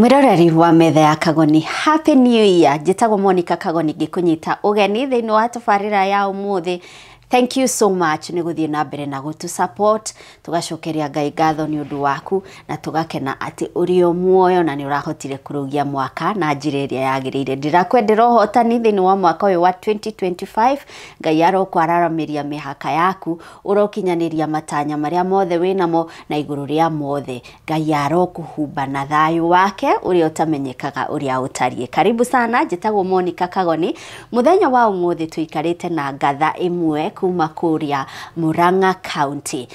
Mwiroreri wa metha ya Kagoni, Happy New Year. Njitagwo Monica Kagoni ngikunyita ugeni thiini wa tabarira ya umuthi. Thank you so much ni guthie na mbere na gutu support, tugacokeria Ngai ngatho ni undu waku na tugakena ati uri o muoyo na ni urahotire kurugia mwaka na njira iria yagirire. Ndirakwendera uhotani thiini wa mwaka uyu wa 2025. Ngai arokwararamiria mihaka yaku, urokinyaniria matanya maria mothe winamo na iguru ria mothe. Ngai arokuhumba na thayu wake uri utamenyekaga uri autarie. Karibu sana, njitagwo Monica Kagoni. Muthenya wa umuthi tuikarite na ngatha imwe kuma kuria Murang'a County.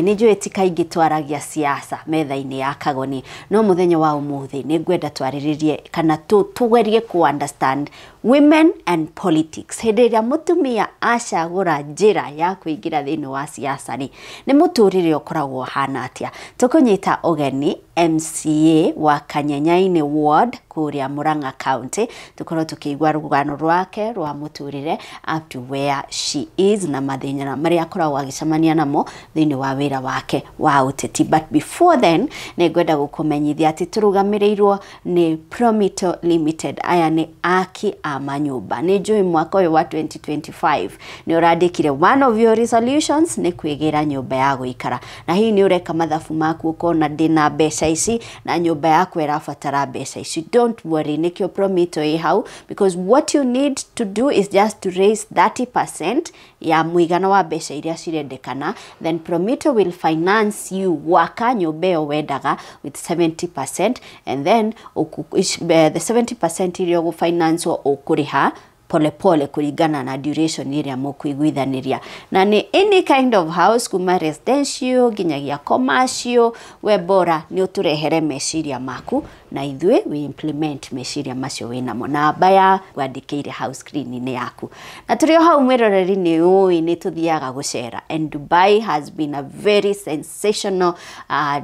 Nijue tikaingi twaragia siasa metha-ini ya Kagoni, no muthenya wa umuthi ni ngwenda twariririe kana tugerie ku understand women and politics. Hindi ria mutumia acagura njira ya kuingira thiini wa siasa ni muturire ukoragwo hana atia. Tukunyita ugeni MCA wa Kanyenyaini Ward kuria Murang'a County, tukorwo tukiigwa rugano rwake rwa muturire up to where she is na mathina maria akoragwo agicemania namo thiini wa wira wake wa uteti. But before then ni ngwenda gukumenyithia ati turugamirirwo ni Promito Limited. Aya ni aki a manyumba. Ni njui mwaka uyu wa 2025 ni urandikire one of your resolutions ni kwigira nyumba ya guikara, na hii ni ureka mathabu maku ukona ndina mbeca ici na nyumba yaku irabatara mbeca ici. Don't worry, nikio Promito i hau, because what you need to do is just to raise 30% ya muigana wa mbeca iria cirendekana, then Promito will finance you waka nyumba yo wendaga with 70%, and then the 70% iria go finance ukuriha pole pole kuringana na duration iria mukuiguithaniria. Na ni any kind of house, kuma residential ginyagia commercial, we bora ni uturehere meciria maku na ithwe we implement meciria macio winamo. Na baya gwandikire house screen ni yaku. Na turio hau mwiroreri ni ui ni tuthiaga gucera, and Dubai has been a very sensational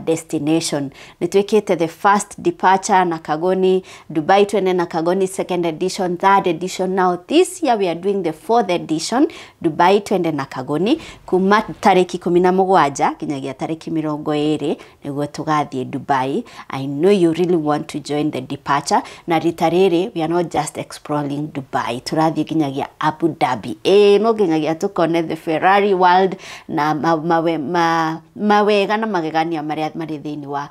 destination. Ni twikite the first departure na Kagoni Dubai, twene na Kagoni second edition, third edition. Now this year we are doing the fourth edition, Dubai twende na Kagoni kuma tariki 17 kinyagia tariki 20 niguo tugathie Dubai. I know you really want to join the departure. Na ritarere we are not just exploring Dubai, turathie kinyagia Abu Dhabi. No kinyagia tukone the Ferrari world na mawega na magegania maria mari thiini wa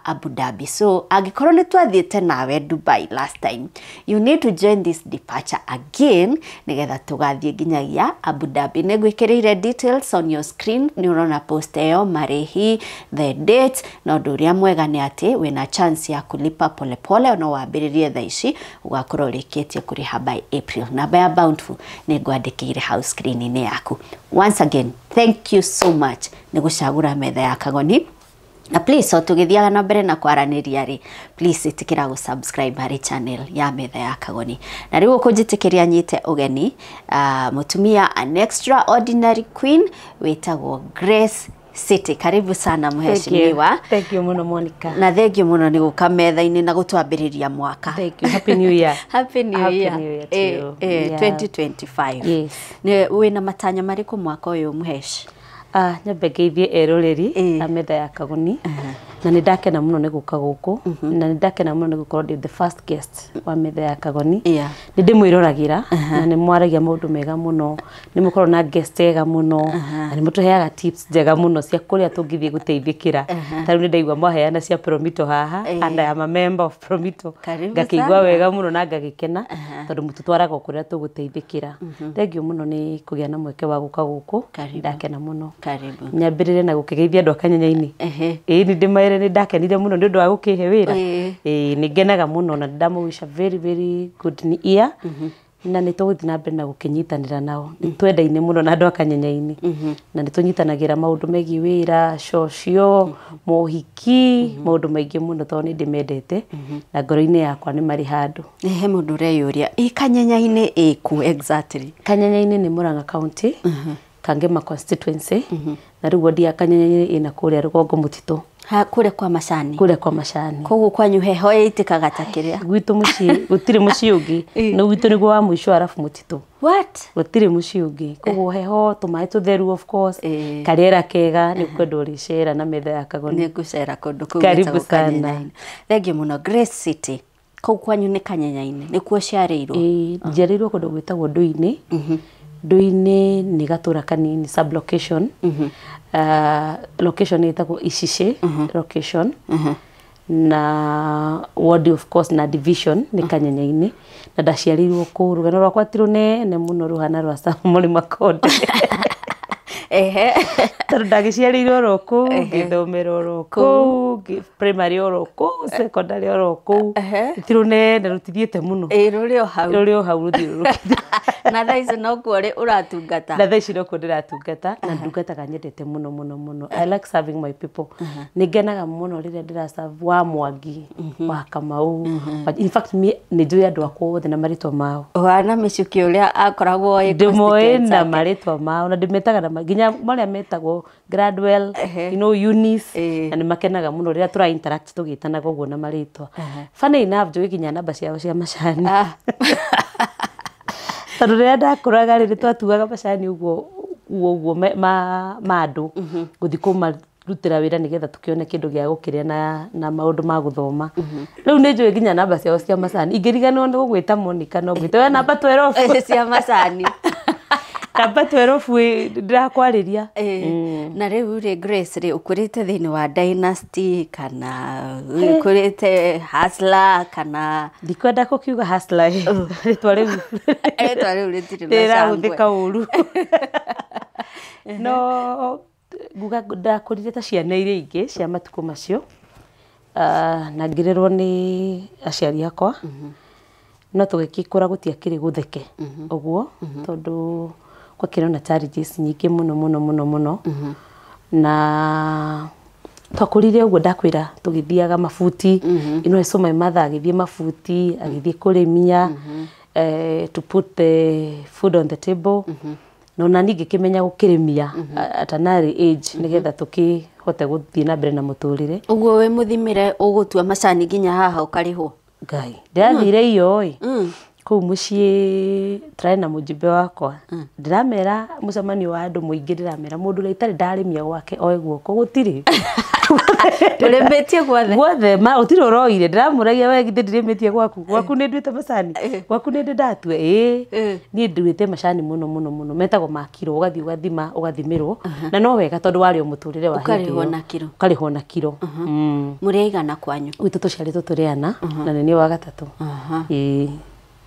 Abu Dhabi. So agikorwo ni twathiete nawe Dubai last time, you need to join this departure again nigetha tugathie ginyagia Abu Dhabi. Negwikireire details on your screen, ni urona post eyo marihi, the date, na nduria mwega ni ati wina chance ya kulipa pole pole no wambiririe thaici ugakorwo rikitie kuriha by April. Na by bountiful ni ngwandikire house screen ni yaku. Once again, thank you so much ni gucagura metha ya Kagoni. Na please, so tugithiaga na mbere na kwaraniria ri, please itikira gu subscribe hari channel ya metha ya Kagoni. Na riu kunjitikiria nyite ugeni mutumia an extraordinary queen wetagwo Grace City. Karibu sana muheshimiwa. Thank you muno Monica. Na thank you muno ni guka metha-ini na gutwambiriria mwaka. Thank you. Happy New Year. Happy New Year. Happy New Year to you. 2025. Yes. Ni wina matanya mariku mwaka uyu muheshi? Nyambe ngeithie eroreri na metha ya Kagoni. Na ni ndakena muno ni guka guku, na ni ndakena muno ni gukorwo the first guest wa metha ya Kagoni. Ni ndimwirораgira na ni mwaragia maundu mega muno, ni mukorwo na guest ega muno, na ni mutuheaga tips njega muno cia kuria tungithie guteithikira. Tariu ni ndaigua mwaheana cia Promito haha, and I am a member of Promito. Ngakigwa wega muno na ngagikena tondu mututwaraga kuria tuguteithikira. Thank you muno ni kugia na mweke wa guka guku. Ndakena muno. Karibu. Nyambirire na gukigeithia andu Kanyenyaini. Ni ndimaire ni ndakenire muno ndu wa gukihe wira. Ni ngenaga muno na ndamuwisha very very good year. Na ni tuguthi na mbere na gukinyitanira nao. Ni twendaine muno na andu Kanyenyaini. Na ni tunyitanagira maundu megi wira, shocio, mohiki, maundu maingi muno tondu ni ndimendete. Na ngoro-ini yakwa ni mari handu. He mundu reyuria Kanyenyaini iku exactly? Kanyenyaini ni Murang'a County. Kangema constituency. Na riu wodi ya Kanyenyaini ina kuria rugongo mutito. Ha kule kwa macani. Kule kwa macani. Koguo kwanyu heho itikaga ta kiria. Gwitu mucii gutire mucii ungi. No gwitu niguo wa mwisho arafu mutitu. What? Gutire mucii ungi. Koguo heho tumai tutheru of course. Kariera kega ni kwendo ricera na metha ya Kagoni. Ni gucera kundu kuu. Karibu sana. Thengio muno Grace City. Kau kwanyu ni Kanyenyaine. Ni kuo ciareirwo. Njiareirwo kundu gwitagwo Ndui-ini. Ndui-ini ni gatura kanini sub location. Location itagwo Ishishi location. Na ward of course na division ni Kanyenyaine. Na ndaciareirwo ku rugano rwakwa ti runene muno ruhana rwa Samuri Makonde. Tondũ ndagĩciarĩirwo oro kũu, ngĩthomera oro kũu, primary oro kũu, secondary oro kũu. Ti rũnene rũtithiĩte mũno. Rũrĩ o hau. Rũrĩ o hau rũthiũrũrũkĩte. Na thaa ici no kuo ũratungata. Na thaa ici no kuo ndĩratungata, na ndungataga nyendete mũno mũno mũno. I like serving my people. Nĩ ngenaga mũno rĩrĩa ndĩra-serve wa Mwangi, wa Kamau. In fact, nĩ njũĩ andũ akwa othe na marĩtwa mao. Wana Mĩcuki ũrĩa akoragwo oĩ ndĩmoĩ na marĩtwa mao, na ndĩmetaga na nginya marĩa metagwo Gradwell, you know, Eunice, na nĩ makenaga mũno rĩrĩa tũra-interact tũgĩtanaga ũguo na marĩtwa. Funny enough, njũĩ nginya namba ciao cia macani. Tondũ rĩrĩa ndakũraga rĩrĩ twatuaga macani ũguo ma andũ gũthiĩ kũmarutĩra wĩra nĩgetha tũkĩone kĩndũ gĩa gũkĩrĩa na maũndũ ma gũthoma. Rĩu nĩ njũĩ nginya namba ciao cia macani. Ingĩriganĩrwo nĩ gũgwĩta Monica no ngwĩte we namba 12 cia macani. Namba 12 ndirakwarĩria. Na rĩu rĩ Grace rĩ ũkũrĩte thĩinĩ wa Dynasty kana ũkũrĩte Hustler kana ndikwenda kũkiuga Hustler rĩtwa rĩu rĩtirĩ na rĩrahũthĩka ũru. No nguga ndakũrire ta ciana iria ingĩ cia matukũ macio, na ngĩrerwo nĩ aciari akwa, no tũgĩkũra gũtiakĩrĩ gũtheke ũguo tondũ gwakĩrĩ na challenges nyingĩ mũno mũno mũno mũno, na twakũrire ũguo ndakwĩra tũgĩthiaga mabuti, you know, so my mother agĩthiĩ mabuti, agĩthiĩ kũrĩmia, to put the food on the table, no na ningĩ kĩmenya gũkĩrĩmia at an early age nĩgetha tũkĩhote gũthiĩ na mbere na mũtũrĩre. Ũguo wĩ mũthimĩre ũgũtua macani nginya haha ũkarĩhwo? Ngai, ndĩrathire iyo kũu mũciĩ tũrarĩ na mũjumbe wakwa, ndĩramera mũcemanio wa andũ mũingĩ, ndĩramera mũndũ ũrĩa itarĩ ndarĩmia gwake oe guoko gũtirĩ. Tũrĩmĩtie guothe? Guothe, ũtirĩ ũroire, ndĩramũragia we githĩ ndirĩmĩtie gwaku nĩnduĩte macani, gwaku nĩndĩ ndatue, niĩ nduĩte macani mũno mũno mũno, metagwo ma kiro, ũgathiĩ ũgathima ũgathimĩrwo, na no wega tondũ warĩ o mũtũrĩre wa hĩndĩ ĩyo. Ũkarĩhwo na kiro. Mũrĩ aigana kwanyu? Gwitũ tũciarĩtwo tũrĩ ana na nĩ niĩ wa gatatũ.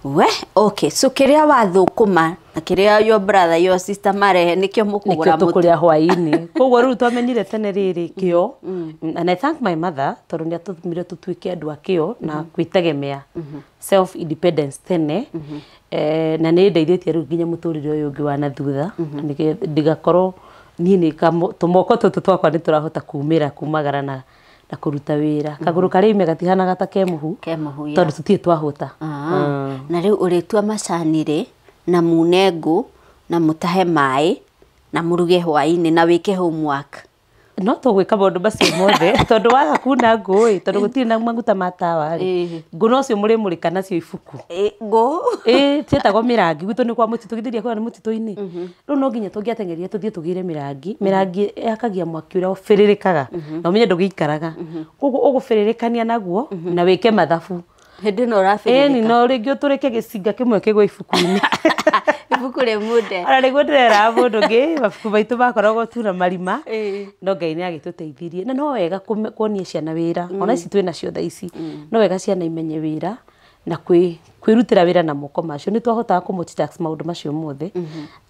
We, okay, so kĩrĩa wathũkũma na kĩrĩa your brother your sister marehe nĩkĩo mũkũgũra mũtu? Nĩkĩo tũkũrĩa hwaĩ-inĩ. Koguo rĩu twamenyire tene rĩrĩ kĩo, and I thank my mother tondũ nĩ atũtũmire tũtuĩke andũ a kĩo na kwĩtegemea, self independence tene, na nĩ ndeithĩtie rĩu nginya mũtũrĩre ũyũ ũngĩ wa na thutha, ndigakorwo niĩ tũmoko tũtũ twakwa nĩ tũrahota kumagara na kũruta wĩra. Kagũrũ karĩa ime gatihanaga ta kemũhu tondũ tũtirĩ twahũta. Na rĩu ũrĩtua macani rĩ na mune ngũ na mũtahe maĩ na mũruge hwaĩ-inĩ na wĩke homework? No tũgwĩka maũndũ macio mothe tondũ waga kuna ngũ tondũ gũtirĩ na maguta ma tawa rĩ, ngũ nocio mũrĩmũrĩka nacio ibuku. Ngũ? Ciĩtagwo mĩrangi, gwitũ nĩ kwa mũtitũ, githĩria kwĩna nĩ mũtitũ-inĩ. Rĩu no nginya tũngĩateng'erire tũthiĩ tũgĩre mĩrangi, mĩrangi yakagia mwaki ũrĩa ũbĩrĩrĩkaga na ũmenye ndũgĩikaraga, koguo ũgũbĩrĩrĩkania naguo na wĩke mathabu. Hĩndĩ no ũrabĩrĩrĩka? No rĩngĩ ũtũrĩke gĩcinga kĩmwe kĩgwe ibuku-inĩ. Ibuku rĩmwe ona nĩguo ndĩreraga mũndũ ũngĩ, mabuku maitũ makoragwo tu na marima, no Ngai nĩ agĩtũteithirie, na no wega kuonia ciana wĩra, ona ici twĩ nacio thaa ici, no wega ciana imenye wĩra na kwĩrutĩra wĩra na moko macio, nĩ twahotaga kũ-multitask maũndũ macio mothe,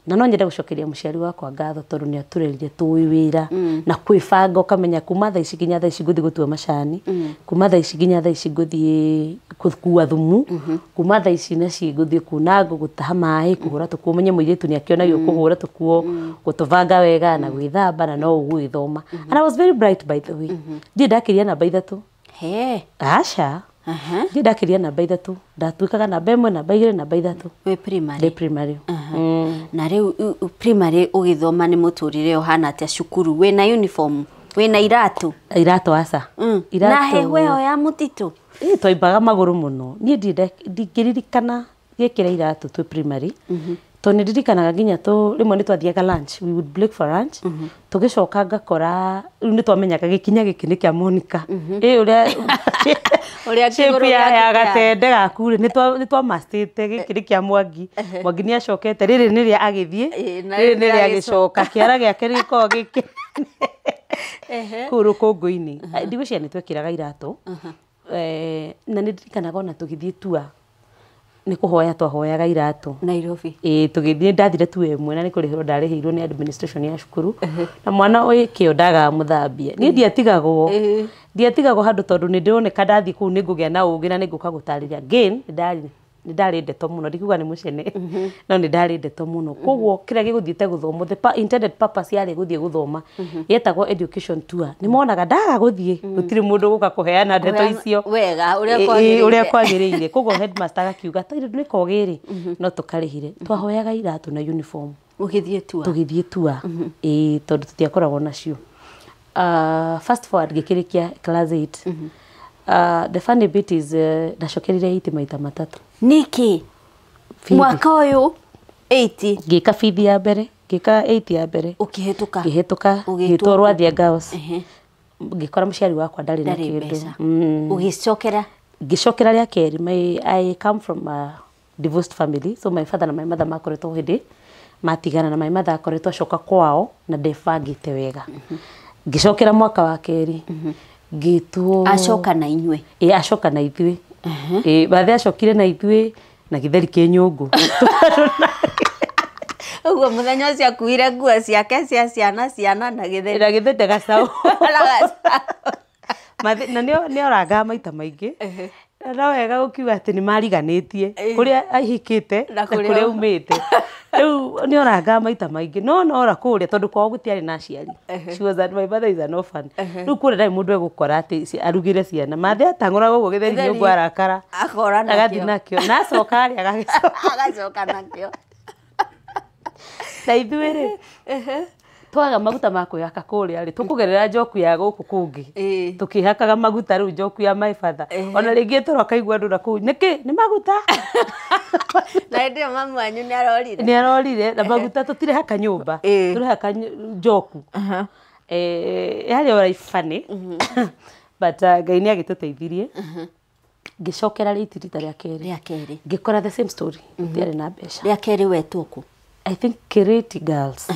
na no nyende gũcokeria mũciari wakwa ngatho tondũ nĩ atũrerire tũĩ wĩra na kwĩbanga, ũkamenya kuma thaa ici nginya thaa ici ngũthiĩ gũtua macani, kuma thaa ici nginya thaa ici ngũthiĩ gũkua thumu, kuma thaa ici naci ngũthiĩ kuna ngũ, gũtaha maĩ, kũhũra tũkuo, ũmenye mũirĩtu nĩ akĩonagio kũhũra tũkuo, gũtũbanga wega na gwĩthamba, na no ũgwĩthoma. And I was very bright by the way. Ndiĩ ndakĩria namba 3. Aca. Ndiĩ ndakĩria namba 3, ndatuĩkaga namba 1, namba 2, namba 3. Wĩ primary? Ndĩ primary. Na rĩu primary ũgĩthoma nĩ mũtũrĩre ũhana atĩa cukuru, wĩna uniform? Wina iratu? Iratu aca. Na heho ĩyo ya mũtitũ? Twaimbaga magũrũ mũno. Niĩ ndingĩririkana gĩkĩra iratu twĩ primary. To nĩ ndirikanaga nginya rĩmwe nĩ twathiaga lunch, we would break for lunch. Tũgĩcoka ngakora rĩu nĩ twamenyaga gĩkinya gĩkĩ nĩ kĩa Monica. Ũrĩa kĩgũrũ ya gatende gaku nĩ twamastĩte gĩkĩ nĩ kĩa Mwangi. Mwangi nĩ acokete, rĩrĩ nĩ rĩa agĩthiĩ, rĩrĩ nĩ rĩa gĩcoka, kĩara gĩake gĩkoragwo gĩkĩ kũu rũkũngũ-inĩ. Ndigwĩciria nĩ twekĩraga iratũ. Na nĩ ndirikanaga ona tũgĩthiĩ tour nĩ kũhoya twahoyaga iratũ Nairobi. Tũgĩthiĩ ndathire tu ĩmwe na nĩ kũrĩhĩrwo ndarĩhĩirwo nĩ administration ya cukuru na mwana ũyũ kĩo ndaga mũthambia. Niĩ ndiatigagwo handũ tondũ nĩ ndĩroneka ndathiĩ kũu nĩ ngũgĩa na ũũgĩ na nĩ ngũka gũtarĩria. Again nĩ ndarĩ ndeto mũno, ndikuga nĩ mũcene no nĩ ndarĩ ndeto mũno. Koguo kĩrĩa gĩgũthiĩte gũthomwo, the intended purpose yarĩ gũthiĩ gũthoma yetagwo education tour. Nĩ monaga ndaga gũthiĩ gũtirĩ mũndũ gũka kũheana ndeto icio wega ũrĩa kwagĩrĩire. Koguo headmaster agakiuga tondũ nĩ kogĩrĩ no tũkarĩhire. Twahoyaga iratũ na uniform tũgĩthiĩ tour tondũ tũtiakoragwo nacio. Fast forward gĩkĩrĩkia class 8. The funny bit is ndacokerire 8 maita matatũ. Niki mwaka ũyũ 8 ngĩka bithi ya mbere, ngĩka 8 ya mbere ũkĩhĩtũka ngĩtwarwo Athia Girls. Ngĩkora mũciari wakwa ndarĩ na kĩndũ. Ũgĩcokera? Ngĩcokera rĩa kerĩ. I come from a divorced family, so my father na my mother makoretwo hĩndĩ matigana na my mother akoretwo acoka kwao na ndebangĩte wega. Ngĩcokera mwaka wa kerĩ ngĩtwo acoka na inyuĩ? Acoka na ithuĩ. Bathe acokire na ithuĩ na gĩtheri kĩ nyũngũ. Ũguo mũthenya ũcio akuire nguo ciake cia ciana na gĩtheri gacaũ. Na nĩ orangaga maita maingĩ. No wega gũkiuga atĩ nĩ mariganĩtie kũrĩa ahikĩte na kũrĩa umĩte. Rĩu nĩ orangaga maita maingĩ no ora kũrĩa tondũ kwao gũtiarĩ na aciari. She was at my mother is an orphan. Rĩu kũrĩa ndarĩ mũndũ egũkora atĩ arugĩre ciana. Mathe atang'ũraga ũguo gĩtheri nyũngũ arakara agathiĩ nakĩo na acoka rĩ agacoka nakĩo. Na ithuĩ rĩ twaga maguta ma kwĩhaka kũrĩa rĩ tũkũgerera njoku ya gũkũ kũngĩ tũkĩhakaga maguta rĩu njoku ya my father. Ona rĩngĩ tũroka igua andũ na kũu nĩkĩ nĩ maguta. Na hĩndĩ ĩyo mamu wanyu nĩ arorire na maguta tũtirehaka nyũmba, tũrehaka njoku. Yarĩ ora funny but Ngai nĩ agĩtũteithirie. Ngĩcokera rita rĩa kerĩ ngĩkora the same story, ndiarĩ na mbeca. Rĩa kerĩ wetwo kũ? I think Kiriti Girls.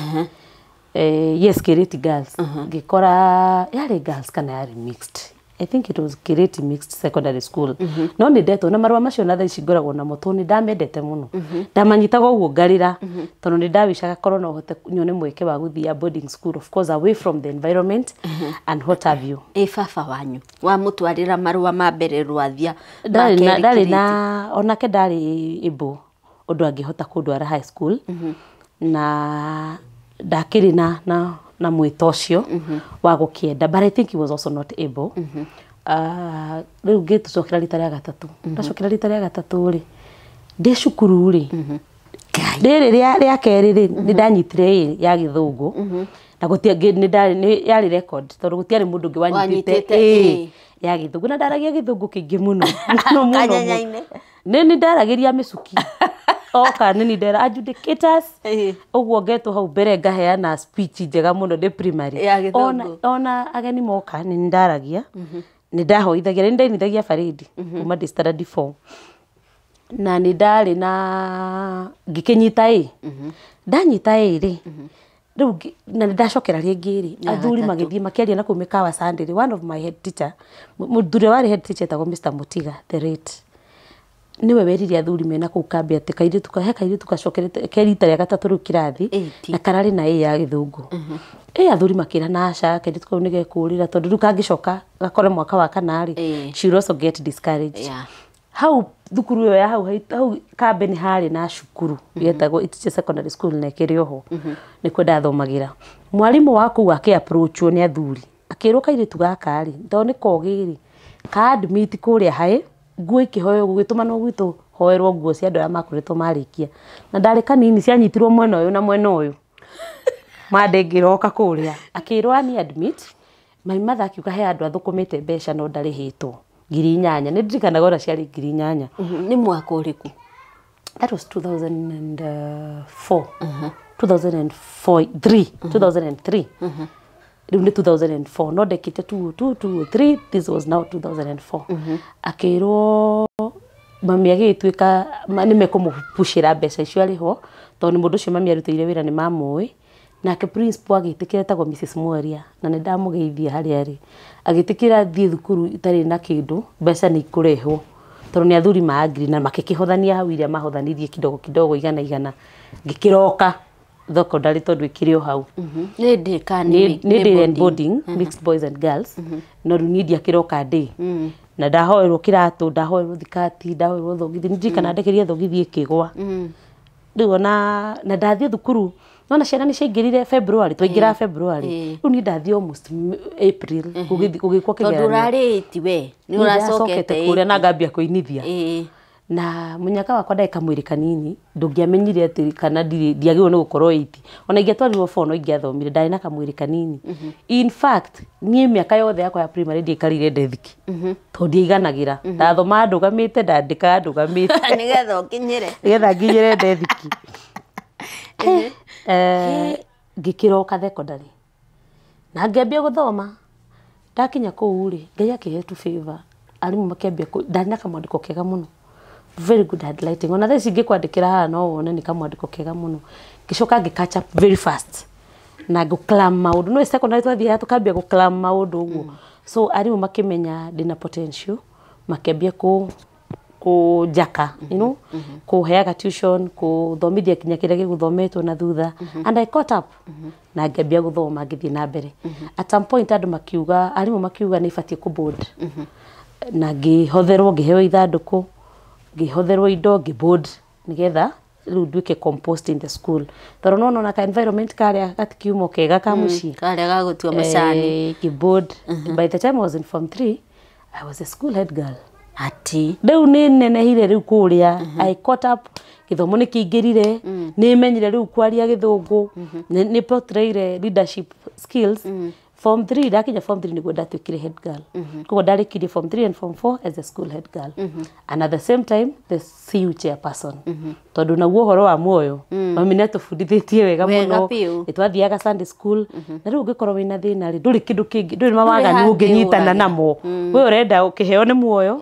Yes, Kiriti Girls. Ngĩkora yarĩ girls kana yarĩ mixed. I think it was Kiriti Mixed Secondary School. No nĩ ndetwo na marũa macio na thaa ici ngoragwo namo tondũ nĩ ndamendete mũno. Ndamanyitaga ũguo ngarĩra tondũ nĩ ndawicaga korwo no hote nyone mweke wa gũthiĩ boarding school, of course away from the environment and what have you. Baba wanyu wamũtwarĩra marũa ma mbere rwathia? Ndarĩ na onake ndarĩ able ũndũ angĩhota kũndwara high school na ndakĩrĩ na mwĩto ũcio wa gũkĩenda, but I think he was also not able. Rĩu ngĩtũcokera rita rĩa gatatũ. Ndacokera rita rĩa gatatũ rĩ ndĩ cukuru rĩ rĩrĩ rĩa kerĩ rĩ nĩ ndanyitire ya gĩthũngũ na nĩ yarĩ record tondũ gũtiarĩ mũndũ ũngĩ wanyitĩte ya gĩthũngũ na ndaragia gĩthũngũ kĩingĩ mũno nĩ ndaragĩria mĩcuki oka nĩ ndera adjudicators ũguo ngetwo hau mbere ngaheana speech njega mũno ndĩ primary. Ona ageni moka nĩ ndaragia nĩ ndahoithagia nĩ ndainithagia parade kuma ndĩ standard 4 na nĩ ndarĩ na ngĩkĩnyita ndanyita rĩ rĩu na ndacokera rĩngĩ rĩ athuri magĩthiĩ makĩaria na kũu mĩkawa Sunday. One of my head teacher mũndũ warĩ head teacher etagwo Mr. Mutiga the late niwe werire athuri mena kũu kambi atĩ kairĩtu gacokerete kerita rĩa gatatũ rĩu kĩrathi na kararĩ na ya gĩthũngũ. Athuri makĩra na aca kairĩtu kau nĩ gekũrĩra tondũ rĩu kangĩcoka gakore mwaka wa kana rĩ she will also get discouraged. Hau thukuru ĩyo ya hau kambi nĩ harĩ na cukuru yetagwo Itiche Secondary School na ĩkĩrĩ oho nĩkuo ndathomagĩra. Mwarimũ wa kũu akĩ-approachwo nĩ athuri akĩrwo kairĩtu gaka rĩ tondũ nĩ kogĩ rĩ ka admit kũrĩa haĩ nguo ikĩhoyo gũgĩtũma no gwitũ hoerwo nguo cia andũ arĩa makoretwo marĩkia na ndarĩ kanini cianyitirwo mwena ũyũ na mwena ũyũ mandengĩroka kũrĩa akĩrwo ani admit my mother akiuga he andu athukumite mbeca no ndarihitwo 8,000 ni ndirikanaga ora ciari 8,000 ni mwaka uriku that was 2004 2003 riu ni 2004 no ndekite 2 this was now 2004 akirwo mami agituika ni mekumupushira mbeca icio ariho tondu ni mundu ucio mami arutire wira ni mamui nake principal agitikira tagwo Mrs Mwaria na ni ndamugeithia hari ari agitikira thie thukuru itari na kindu mbeca ni ikurehwo tondu ni athuri maagiri na makikihothania hau iria mahothanirie kidogo igana ngikiroka thoko ndari tondu ikirio hau ni ndika ni boarding mixed boys and girls no runidi akiroka ndi na ndahoerwo kiratu ndahoerwo thikati ndahoerwo thogithi ndikana ndekeria thogithi ikigwa riu na ndathie thukuru nona ciana ni ciaingirire February twaingira February riu ni ndathie almost April gugikwa kigera tondu rariti we ni uracokete kuria na ngambia kuinithia na munyaka wakwa ndaika mwiri kanini ndungiamenyire ati kana ndiagirwo ni gukorwo 8 ona ingiatwarirwo fono ingiathomire ndari na kamwiri kanini in fact nie miaka yothe yakwa ya primary ndikarire ndethiki tondu iganagira ndathoma ndugamite ndandika ndugamite nigetha ukinyire ndethiki gikiroka secondary na ngiambia guthoma ndakinya kuu ri ngai akihetu favor arimu makiambia ndari na kamwandiko kega muno very good handwriting ona thesi ngikwandikira haha no wone ni kamwandiko kega muno gicoka ngicatch up very fast na guklam maundu no secondary twathia tukambia guklam maundu uguo so arimu makimenya ndina potential makiambia ku jaka you know kuheaga tuition kuthomithia kinya kiria giguthometwo na thutha and I caught up na ngiambia guthoma ngithii na mbere at some point andu makiuga arimu makiuga ni ibatie ku board na ngihotherwo ngiheo ithanduku ngihotherwo indo ngiboard nigetha riu nduike compost in the school tondu no na ka environment karia gatikiumo kega ka muci karia gagutua macani ngiboard by the time I was in form 3 I was a school head girl ati riu ni nenehire riu kuria I caught up githomo ni kiingirire ni menyire riu kwaria githungu ni portrayre leadership skills form 3 ndakinya form 3 niguo ndatwikire head girl kuko ndarikirie form 3 and form 4 as a school head girl and at the same time the CU chairperson tondu naguo horo wa muoyo mami netufundithitie wega muno itwathiaga Sunday school na riu ngikorwo wina thina ri nduri kindu kingi nduri mawaga ni unginyitana namo we urenda ukiheo ni muoyo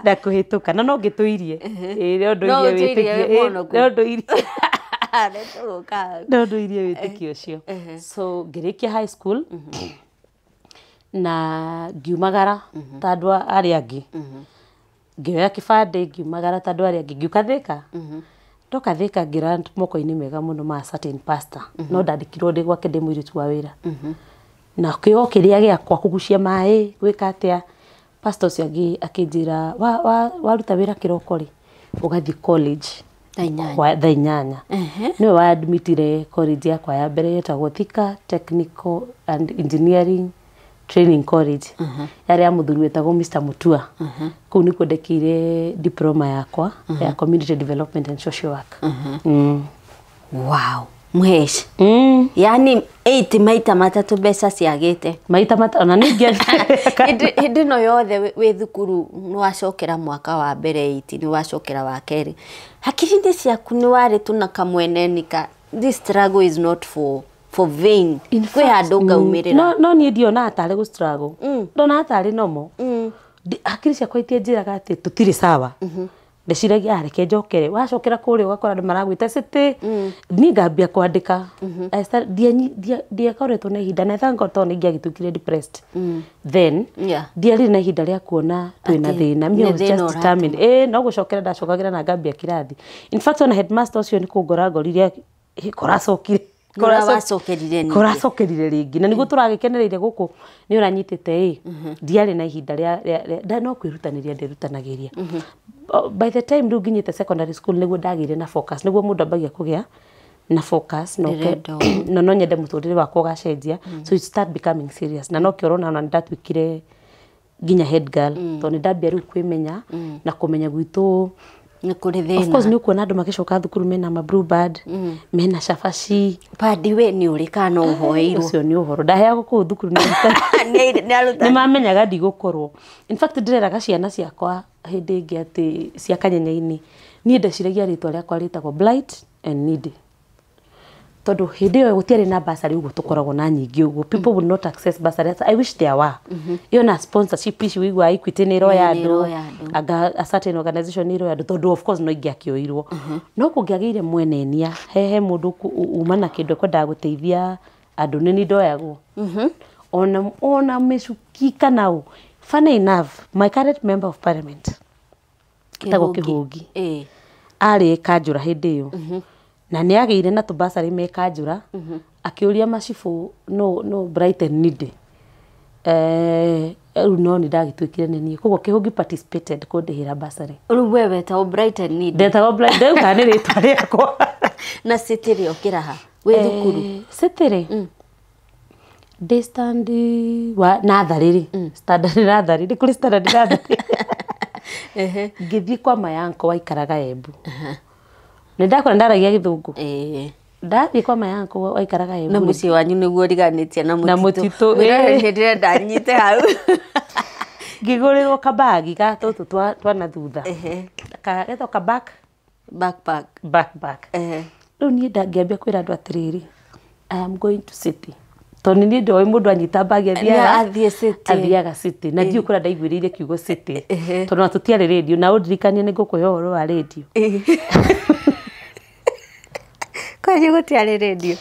ndakuhituka na no ngituirie ndio irie witikio cio so ngirikia high school na ngiumagara tandu ari angi ngioya kibande ngiumagara tandu ari angi ngiuka Thika ndoka Thika ngira moko-ini mega muno ma certain pastor no ndandikirwo ndi gwake ndi mwiritu wa wira na kio kiria giakwa kugucia mai gwika atia pastor ucio akinjira waruta wira kiroko ri ugathi college Thainyanya niwe wa admitire college yakwa ya mbere yetagwo Thika Technical and Engineering Training College yari ya muthuri wetagwo Mr Mutua kuu ni kwendekire diploma yakwa ya Community Development and Social Work wow mwesh yani 8 maita matatu mbeca ciagite maita matatu ona ningi hindi no yothe we thukuru ni wacokera mwaka wa mbere 8 ni wacokera wa keri hakiri ciaku ni wari tu na kamwenenika this struggle is not for vain kwe handu ngaumirira no ni ndiona atari gu struggle ndona atari nomo hakiri ciakwa itienjiraga ati tutiri sawa ndeciragia reke njokere wacokera kuri ugakora andu maragwita city ni ngambia kwandika ndiakoretwo na ihinda na thank God to ningiagitukire depressed then ndiari na ihinda ria kuona twina thina me was just determined no gucokera ndacokagira na ngambia kirathi in fact on headmaster ucio ni kungoragoririe koracokerire ringi na niguo turagikenereire guku ni uranyitite ndiari na ihinda ria no kwirutaniria ndirutanagiria by the time ndu nginyite secondary school niguo ndagire na focus niguo mundu ambagia kugia na focus no nyende muturire wakwa gacenjia so you start becoming serious na no kiorona na ndatwikire nginya head girl to ni ndambia riu kwimenya na kumenya gwitu Nĩ kũrĩ thĩna. Of course nĩ ukuona andũ magĩcoka thukuru mena ma blue band, mena cabaci. Padi we nĩ ũrĩ kana ũhoeirwo. Ũcio nĩ ũhoro. Ndaheagwo kũu thukuru nĩ mamenyaga ndigũkorwo. In fact ndĩreraga ciana ciakwa hĩndĩ ĩngĩ atĩ cia Kanyenya-inĩ. Niĩ ndeciragia rĩtwa rĩakwa rĩtagwo Blight and Needy. Tondũ hĩndĩ ĩyo gũtiarĩ na bursary ũguo tũkoragwo na nyingĩ ũguo. People would not access bursary. I wish there were. Iyo na sponsorship ici wĩigua Equity nĩ iroya andũ. A certain organization nĩ iroya andũ. Tondũ of course no ingĩakĩoirwo. No kũngĩagĩire mwenenia. He mũndũ uma na kĩndũ ekwendaga gũteithia andũ nĩ ndoyagwo. Ona mĩcuki kana ũ. Funny enough, my current member of parliament. Etagwo Kĩhũngi. Arĩ Kanjũra hĩndĩ ĩyo. Na nĩ agĩire na tũbasarĩ me Kanjũra. Akĩũria macibũ no Bright and Needy. Rĩu no nĩ ndagĩtuĩkire nĩ niĩ. Koguo Kĩhũngi participated kũndĩhĩra basarĩ. Rĩu we wetagwo Bright and Needy. Ndetagwo Bright. Ndauga nĩ rĩtwa rĩakwa. Na citĩrĩ ũkĩraha. Wĩ thukuru. Citĩrĩ. Ndĩ stand wa natharĩ. Standard natharĩ. Ndĩ kũrĩ standard natharĩ. Ngĩthiĩ kwa mayanko waikaraga Embu. Nĩ ndakora ndaragia Gĩthũngũ. Ndathiĩ kwa mayanko waikaraga Embu. Na mũciĩ wanyu nĩguo riganĩtie na mũtitũ. Na mũtitũ. Nĩ ndanyite hau. Ngĩgũrĩrwo kabagi ga tũtũ twana thutha. Getho ka backpack. Rĩu niĩ ndangĩambia kwĩra andũ atĩrĩrĩ. I am going to city. Tondũ niĩ ndoĩ mũndũ anyita bagi athiaga city. Na ndiũ kũrĩa ndaiguĩrĩire kiugo city. Tondũ na tũtiarĩ radio na ũndirikanie nĩ ngũkũhe ũhoro wa radio. Kwani gũtiarĩ radio?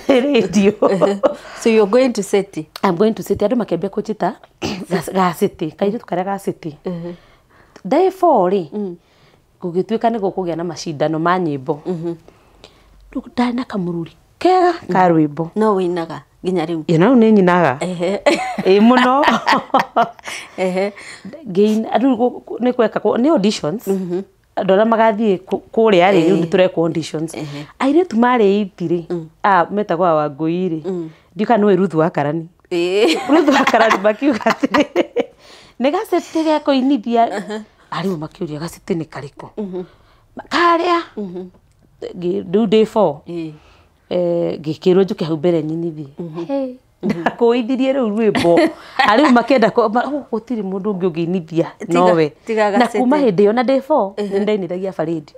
Radio. So you're going to city? I'm going to city. Andũ makĩambia kũnjĩta ga city. Kairĩtu karĩa ga city. Day 4 rĩ. Gũgĩtuĩka nĩ gũkũgĩa na macindano ma nyĩmbo. Rĩu ndarĩ na kamũrũri kega ka rwĩmbo. No wĩinaga nginya rĩu? Rĩu nĩ nyinaga. Mũno. Nĩ gweka nĩ auditions. Andũ arĩa magathiĩ kũrĩa rĩ, rĩu nĩ tũreka auditions. Airĩtu marĩ itirĩ. Metagwo Wangũi rĩ. Ndiũka nĩwe Ruth wa Karani. Ruth wa Karani makiuga atĩrĩ. Nĩ gacete ga kũinithia. Arĩu makĩũria gacete nĩ karĩkũ. Karĩa. Rĩu day 4. Ngĩkĩrwo njũke hau mbere nyinithie. Ndakũithirie rĩu rwĩmbo. Arĩu makĩenda gũtirĩ mũndũ ũngĩ ũngĩinithia nowe. Na kuma hĩndĩ ĩyo na day 4 nĩ ndainithagia barĩdi.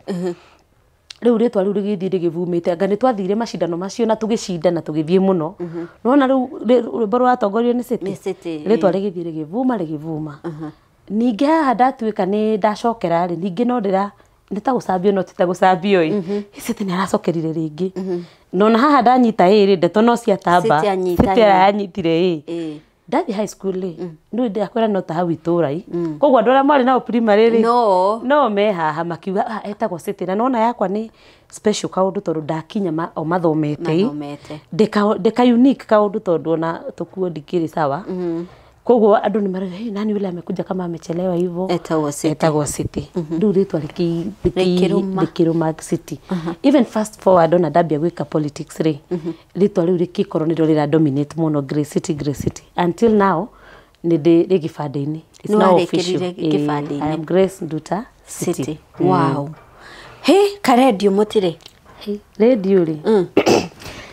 Rĩu rĩtwa rĩu rĩgĩthiĩ rĩgĩvumĩte. Anga nĩ twathire macindano macio na tũgĩcinda na tũgĩthiĩ mũno. Nona rĩu rwĩmbo rwatongorio nĩ city. Rĩtwa rĩgĩthiĩ rĩgĩvuma. Ningĩ haha ndatuĩka nĩ ndacokera rĩ. Ningĩ no nĩ ta gũcambio no ti ta gũcambio ĩ. City nĩ aracokerire rĩngĩ. Nona haha ndanyita ĩrĩ ndeto no ciatamba. City yanyitire ĩ. Ndathi high school rĩ. Nĩ ndakwĩra no ta hau itũũra. Koguo andũ arĩa marĩ nao primary rĩ. No me haha makiuga etagwo City. Na nona yakwa nĩ special kaũndũ tondũ ndakinya o mathomete. Ndeka unique kaũndũ tondũ ona tũkuo ndikĩrĩ sawa. Koguo andũ nĩ marauga nani yule amekuja kama amechelewa hivyo. Etagwo City. Rĩu rĩtwa rĩkĩrũma City. Even fast forward ona ndambia gwĩka politics rĩ. Rĩtwa rĩu rĩkĩkorwo nĩrĩo rĩra dominate mũno Grey City. Until now nĩ ndĩ gĩbandĩ-inĩ. It's now official. I am Grace Nduta City. Wow. Karedio mũtirĩ? Radio rĩ.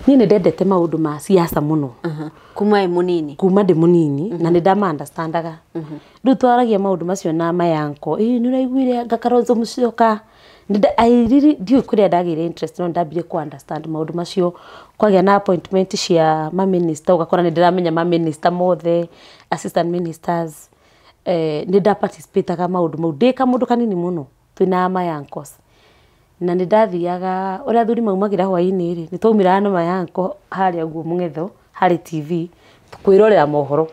Niĩ nĩ ndendete maũndũ ma siasa mũno. Kuma mũnini? Kuma ndĩ mũnini na nĩ ndama-understandaga. Rĩu twaragia maũndũ macio na mayanko. Nĩ ũraiguire anga Kalonzo Musyoka. Ndiũĩ kũrĩa ndagĩire interest no ndambire ku-understand maũndũ macio. Kwagĩa na appointment cia ma-minister ũgakora nĩ ndĩramenya ma-minister mothe, assistant ministers. Nĩ ndaparticipataga maũndũ mau. Ndĩ kamũndũ kanini mũno twĩna mayankos. Na nĩ ndathiaga ũrĩa athuri maumagĩra hwaĩ-inĩ rĩ. Nĩ twaumĩraga na mayanko harĩa ũguo Mũng'etho harĩ TV kwĩrorera mohoro.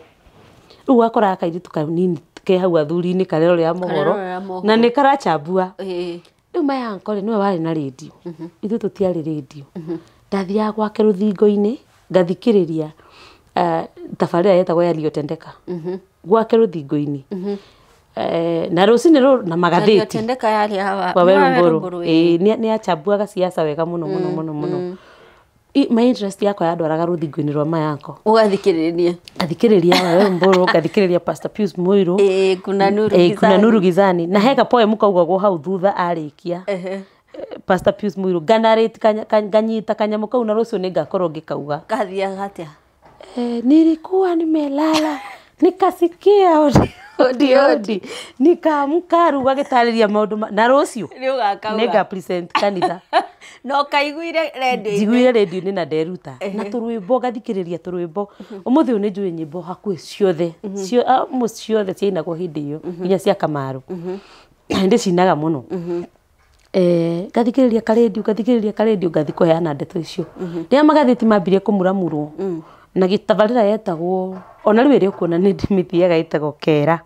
Rĩu ũgakora kairĩtu kanini ke hau athuri-inĩ karerorera mohoro na nĩ karachambua. Rĩu mayanko rĩ nĩwe warĩ na radio. Ithuĩ tũtiarĩ radio. Ndathiaga gwake rũthingo-inĩ ngathikĩrĩria tabarĩra yetagwo ya Liotendeka. Gwake rũthingo-inĩ. Na rũcinĩ na magathĩti. Liotendeka yarĩ hawa. Waweru Ngũrũ. Nĩ achambuaga siasa wega mũno. my interest yakwa yandwaraga rũthingo-inĩ rwa mayako ũgathikĩrĩria wewe Mburu ngathikĩrĩria Pastor Pius Muiru kuna Nuru Gizani na hega poem kaugagwo hau thutha arĩkia Pastor Pius Muiru nganyita kanyamũ kau na rũciũ nĩngakorwo ngĩkauga gathiaga atĩa nilikuwa nimelala nikasikia odi nikaamka ruga gĩtarĩria maũndũ na rũciũ nĩnga present kanitha no kaiguire radio njiguire radio-inĩ na nderuta na tũrwĩmbo gathikĩrĩria tũrwĩmbo ũmũthĩ ũyũ nĩnjũĩ nyĩmbo hakuhĩ ciothe ciothe ciainagwo hĩndĩ ĩyo nginya cia Kamaru ndĩcinaga mũno gathikĩrĩria karadio ngathi kũheana ndeto icio rĩrĩa magathĩti mambirie kũmuramurwo na gĩtabarĩra yetagwo ona rĩu ĩrĩ ũkuona nĩ ndĩmĩthiaga ĩtagwo Kera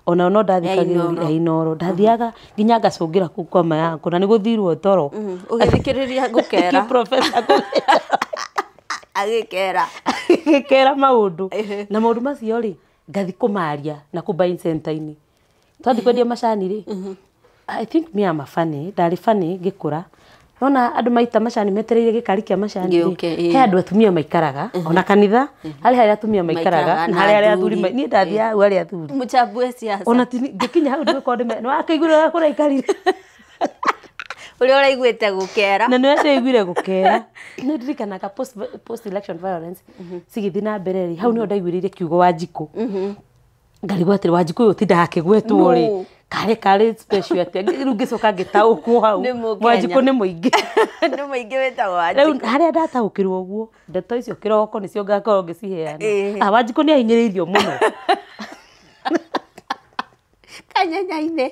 ona no ndathikagĩrĩria Inoro ndathiaga nginya ngacũngĩra kũu kwa mayako na nĩgũthirwo toro ũgĩthikĩrĩria ngũkera professor agĩkera maũndũ na maũndũ macio rĩ ngathi kũmaria na kũbain center-inĩ twathi kwendia macani rĩ I think me am a funny ndarĩ funny ngĩkũra Nona andũ maita macani metereire gĩkari kĩa macani he andũ atumia maikaraga ona kanitha harĩ atumia maikaraga na harĩ athuri niĩ ndathiaga hau harĩ athuri mũchambue siasa ona ngĩkinya hau ndĩkorwo nĩ wakaiguire kũraikarire ũrĩa ũraiguĩte gũkera na nĩ ndaiguire gũkera nĩ ndirikanaga post election violence cigĩthiĩ na mbere hau nĩho ndaiguĩrĩire kiugo Wanjikũ ngarigwo atĩ Wanjikũ ũyũ ti ndakĩgwetwo rĩ kare special atĩa rĩu ngĩcoka ngĩtaũkwo hau Wanjikũ nĩ mũingĩ wĩtagwo Wanjikũ rĩu harĩa ndataũkĩrwo ũguo ndeto icio kĩroko nĩcio ngakorwo ngĩciheana Wanjikũ nĩ ahinyĩrĩirio mũno kanyanya-inĩ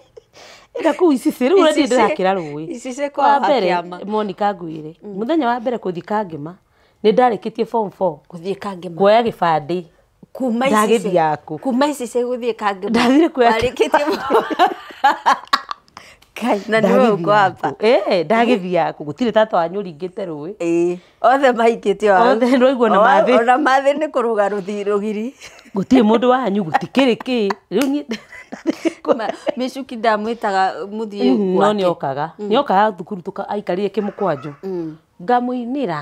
ĩra kũu Icicĩ rĩu ũrĩa ndĩrakĩra rũĩ Icicĩ kwa Kĩama Monica Ngũire mũthenya wa mbere gũthiĩ Kangema nĩ ndarĩkĩtie form 4 gũthiĩ Kangema kuoya gĩbandĩ kuma Icicĩ gũthiĩ Kangema ndathire kuoya warĩkĩtie na nĩwe ũkwamba ndagĩthiĩ gũtirĩ tata wanyu ũringĩte rũĩ othe mahikĩte othe ndwaigua na mathĩ ona mathĩ nĩ kũrũga rũgiri gũtirĩ mũndũ wanyu gũtikĩrĩ kĩ rĩu niĩ Mĩcuki ndamwĩtaga mũthiĩ no nĩokaga thukuru aikarire kĩmũkwanjũ ngamũinĩra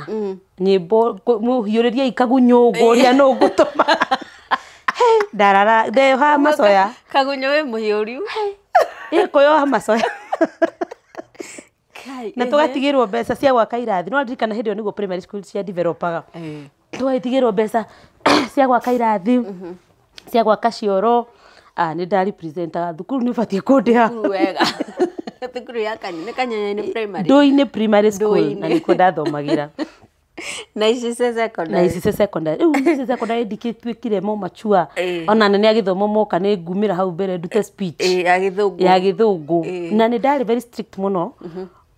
nyĩmbo mũhiũrĩria ikagunyũngũ ũrĩa no ngũtũma ndarara ndeyoha macoya kagunyũ wĩ mũhiũriu ĩkũyoha macoya na tũgatigĩrwo mbeca cia gwaka irathi no ndirikana hĩndĩ ĩyo nĩguo primary school cia developaga tũgatigĩrwo mbeca cia gwaka irathi cia gwaka cioro nĩ ndarepresentaga thukuru nĩ ũbatiĩ kũndĩha wega thukuru ya Kanyanya-inĩ primary Ndũi-inĩ primary school na nĩkuo ndathomagĩra na Icicĩ secondary rĩu Icicĩ secondary ndikĩtuĩkire mo mature ona nene agĩthoma moka nĩ ngumĩra hau mbere ndute speech ya gĩthũngũ na nĩ ndarĩ very strict mũno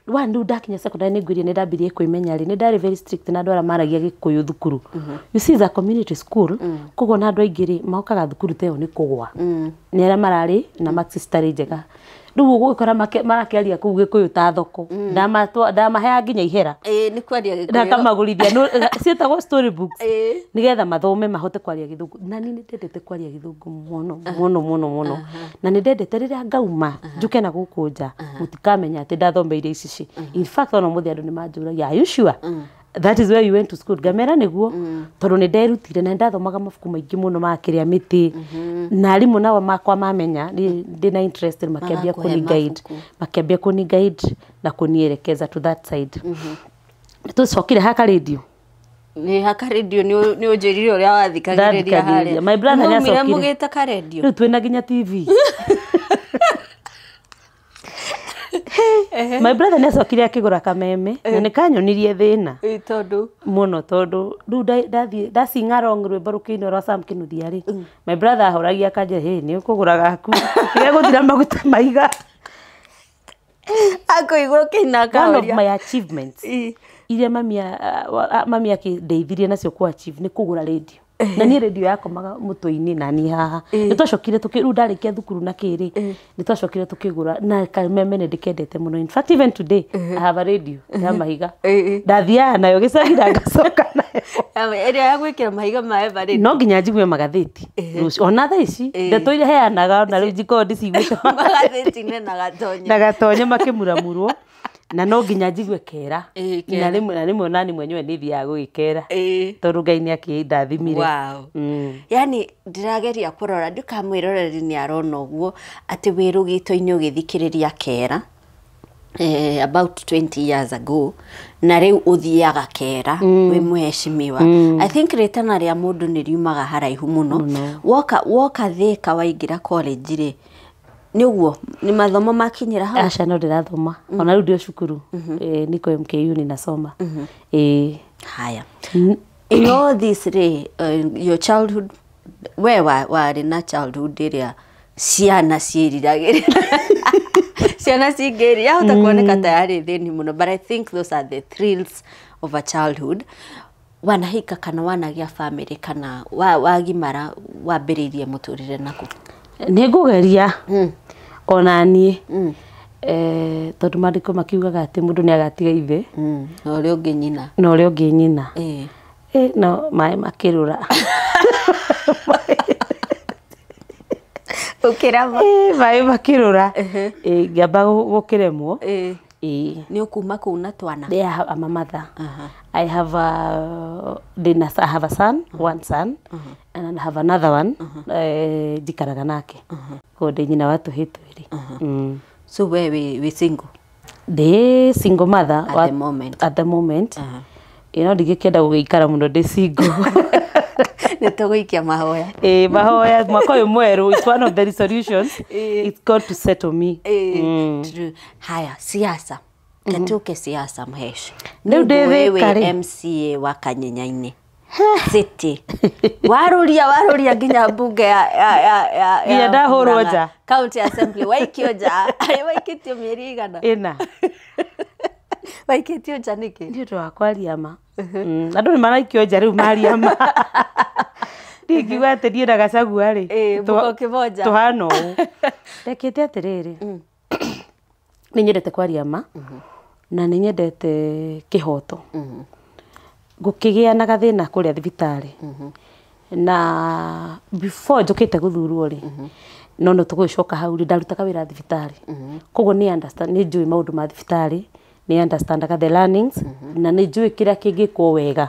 rĩu ndakinya secondary nĩ ngwĩrire nĩ ndambirie kwĩmenya rĩ nĩ ndarĩ very strict na andũ arĩa maragia Gĩkũyũ thukuru you see a community school koguo na andũ aingĩ rĩ mokaga thukuru ta ĩyo nĩ kũgũa nĩ arĩa mararĩ na marks citarĩ njega rĩu ũgũkora marakĩaria kũu Gĩkũyũ ta thoko ndamaheaga nginya ihera nĩ kwaria Gĩkũyũ ndakamagũrithia ciĩtagwo story books nĩgetha mathome mahote kwaria Gĩthũngũ na niĩ nĩ ndendete kwaria Gĩthũngũ mũno na nĩ ndendete rĩrĩa ngauma njũke na gũkũ nja mũtikamenya atĩ ndathomeire Icicĩ in fact ona mũthĩ andũ nĩ manjũragia are you sure that is where you went to school ngamera nĩguo tondũ nĩ nderutire na ndathomaga mabuku maingĩ mũno ma kĩrĩa mĩtĩ na arimũ nao makwa mamenya ndĩna interest makĩambia kũni guide na kũnierekeza to that side tũcokire haka radio nĩ haka radio nĩ ũnjĩrire ũrĩa wathikagĩrĩria harĩa my brother nĩ acokire mũgĩte ka radio rĩu twĩna nginya TV my brother nĩ acokire akĩgũra kameme na nĩ kanyonirie thĩna mũno tondũ rĩu ndacinga rong rwĩmbo rũkĩinwo rwa Sam Kĩnuthia rĩ my brother ahoragia akanjĩra nĩ ũkũgũra gaku gũthira maguta maiga akũigua kĩina kaũria one of my achievements iria mami akĩndeithirie nacio ku achieve nĩ kũgũra radio na niĩ radio yakomaga mũtwe-inĩ na niĩ haha nĩ twacokire rĩu ndarĩkia thukuru na kĩrĩ nĩ twacokire tũkĩgũra na kameme nĩ ndĩkendete mũno in fact even today I have a radio ya mahiga ndathiaga nayo gĩcagi na ngacoka nayo ĩrĩa ya gwĩkĩra mahiga ma Eveready no nginya njigue magathĩti ona thaa ici ndeto iria heanaga ona rĩu njikorwo ndĩciguĩte magathĩti-inĩ na gatonya makĩmuramurwo na no nginya njigue kera na rimwe nani mwenyewe ni thia gwikera tondu Ngai ni akindathimire. Wow. Yani ndirageria kurora ndikamwiroreri ni arona uguo ati wirugito-ini ugithikiriria kera about 20 years ago na riu uthiaga kera wi muheshimiwa. I think ritana ria mundu ni riumaga haraihu muno woka thika waingira college ri ni uguo ni mathomo makinyira hau. Aca no ndirathoma ona riu ndio cukuru niko MKU ni nasoma. Haya in all this your childhood where were na childhood area ciana ciriragirira ciana cingiri yahota kuoneka tayari thini muno, but I think those are the thrills of a childhood. Wanahika kana wanagia family kana wagimara wambiririe muturire naku? Ni ngugeria ona nie tondu mandiko makiugaga ati mundu ni agatiga ithe na uri ungi nyina no mai makirura ukirama mai makirura ngiamba gukiremwo ni ukuma kuna twana. I have a mother. I have a son, one son, and I have another one jikaraga nake ko ndi nyina watu hitwiri. So we single? The single mother at the moment. Ndigikenda gugikara muno ndi single. Nituguikia mahoya. Mahoya mwaka uyu mweru, it's one of the resolutions. It's God to settle me. True. Haya, siasa. Ketuke siasa mheshi. Wewe MCA wa Kanyenyaini City. Waruria nginya bunge ya ndahurwo County Assembly waikio nja. Waikitio mieri igana. Ina. Waikitio nja niki? Ndio ndo akwaria ma. Andu ni maraikio nja riu maria ma. Ndingiuga ati ndie na Gachagua ri. Muko kiboja. Tuhana uu. Ndekete atiriri. Ni nyendete kwaria ma. Na ni nyendete kihoto. Gukigia na gathina kuria thibitari. Na before njukite guthurwo ri. No tugucoka hau ri ndaruta kawira thibitari. Koguo ni understand ni njui maundu ma thibitari. Ni understand the learnings na ni njui kira kingikwo wega.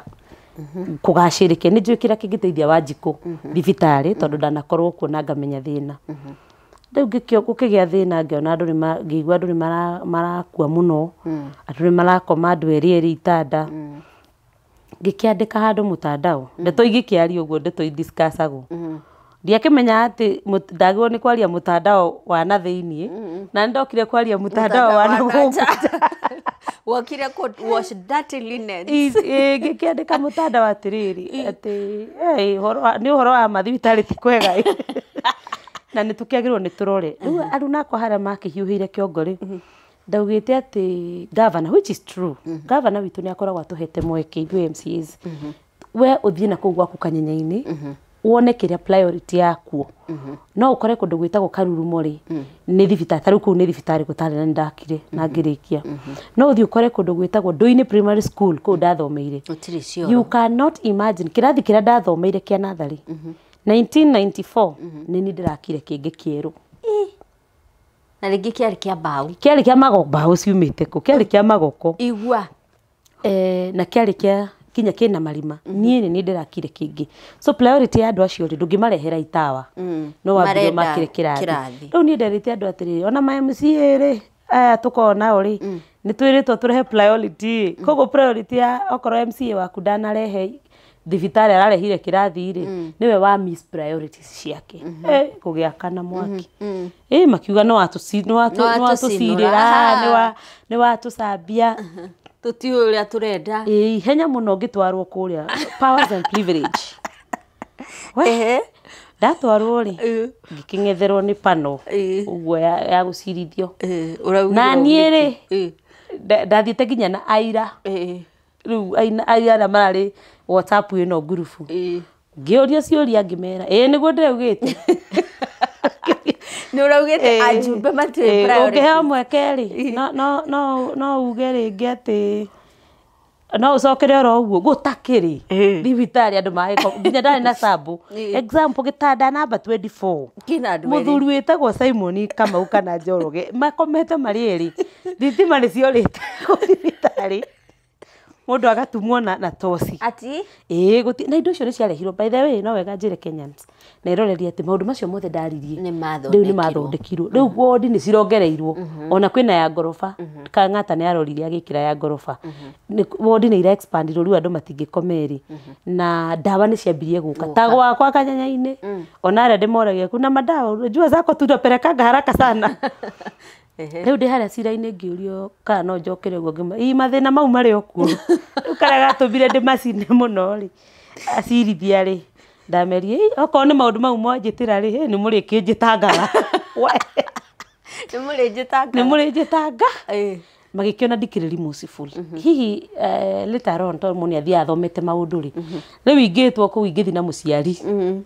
Kugacirike ni njui kira kingiteithia Wanjiku thibitari tondu ndanakorwo kuona ngamenya thina. Riu gukigia thina ngiona andu ngigua andu ni marakua muno, andu ni marakoma andu eri itanda. Ngikiandika handu mutandao ndeto igikiaria uguo ndeto idiscussago ndiakimenya ati ndagwo ni kwaria mutandao wa na thiini na ndokire kwaria mutandao wa na guku wakire ko wash dirty linen ngikiandika mutandao atiriri ati ni uhoro wa mathibitari ti kwega na nitukiagirwo ni turore riu andu nako haria makihiuhire kiongori ndaugite ati governor, which is true, governor witu ni akoragwa tuhete mweke ithu MCAs we uthie na kugwa ku Kanyenyaini wone kiria priority yakuo no ukore kundu gwitagwo Karurumo ri ni thibitari taru ku ni thibitari gutari na ndakire na ngirikia no uthie ukore kundu gwitagwo Ndoini Primary School ku ndathomeire. You cannot imagine kirathi kira ndathomeire kia nathari 1994 ni ndirakire kingi kieru na ringi kiari kia mbao kiari kia magoko ciumite ku kiari kia magoko igua na kiari kia kinya kina marima nie ni ndirakire kingi so priority ya andu acio ri ndungimarehera itawa no wambire makire kirathi riu ni nderite andu atiri ona ma MCA ri aya tukona uri ni twiritwo turehe priority kogo priority ya okoro MCA waku ndanarehe thibitari ararehire kirathi ri niwe wa miss priorities ciake kugiakana mwaki makiuga no watucirira ni watucambia tuti uria turenda henya muno ngitwarwo kuria powers and privilege ndatwarwo ri ngiking'etherwo ni pano uguo ya gucirithio na nie ri ndathiite nginya na aira riu aira marari WhatsApp ino grupu ngioria ciuria ngimera niguo ndeugite ni uraugite ajumbe matire priority ungehea mweke ri no uge ringi ati no ucokere oro uguo gutakiri thibitari andu mahiko nginya ndari na sabu example gitanda number 24 kina andu muthuri wetagwo Simon Kamau kana Njoroge makomete mari eri thitima ni ciorite thibitari mundu agatumwo na toci ati guti na indo cio ni ciarehirwo by the way no wega njire Kenyans na iroreria ati maundu macio mothe ndaririe ni mathondekirwo riu wodi ni cirongereirwo ona kwina ya gorofa Kang'ata ni arorire agikira ya gorofa wodi ni ira expandirwo riu andu matingikomeri na dawa ni ciambirie guka ta gwakwa Kanyanya-ini ona aria ndimoragia kuna madawa unajua zako tunapelekanga haraka sana riu ndi haria cira-ini ngiurio kana no njokere guo ngima mathina mau mari okuo ukara gatumire ndi macine muno ri acirithia ri ndamerie okorwo ni maundu mau mwanjitira ri ni muri kinjitangaga ni muri njitanga magikiona ndikire remorseful hihi later on to moni athia athomete maundu ri riu ingitwo ku ingithi na muciari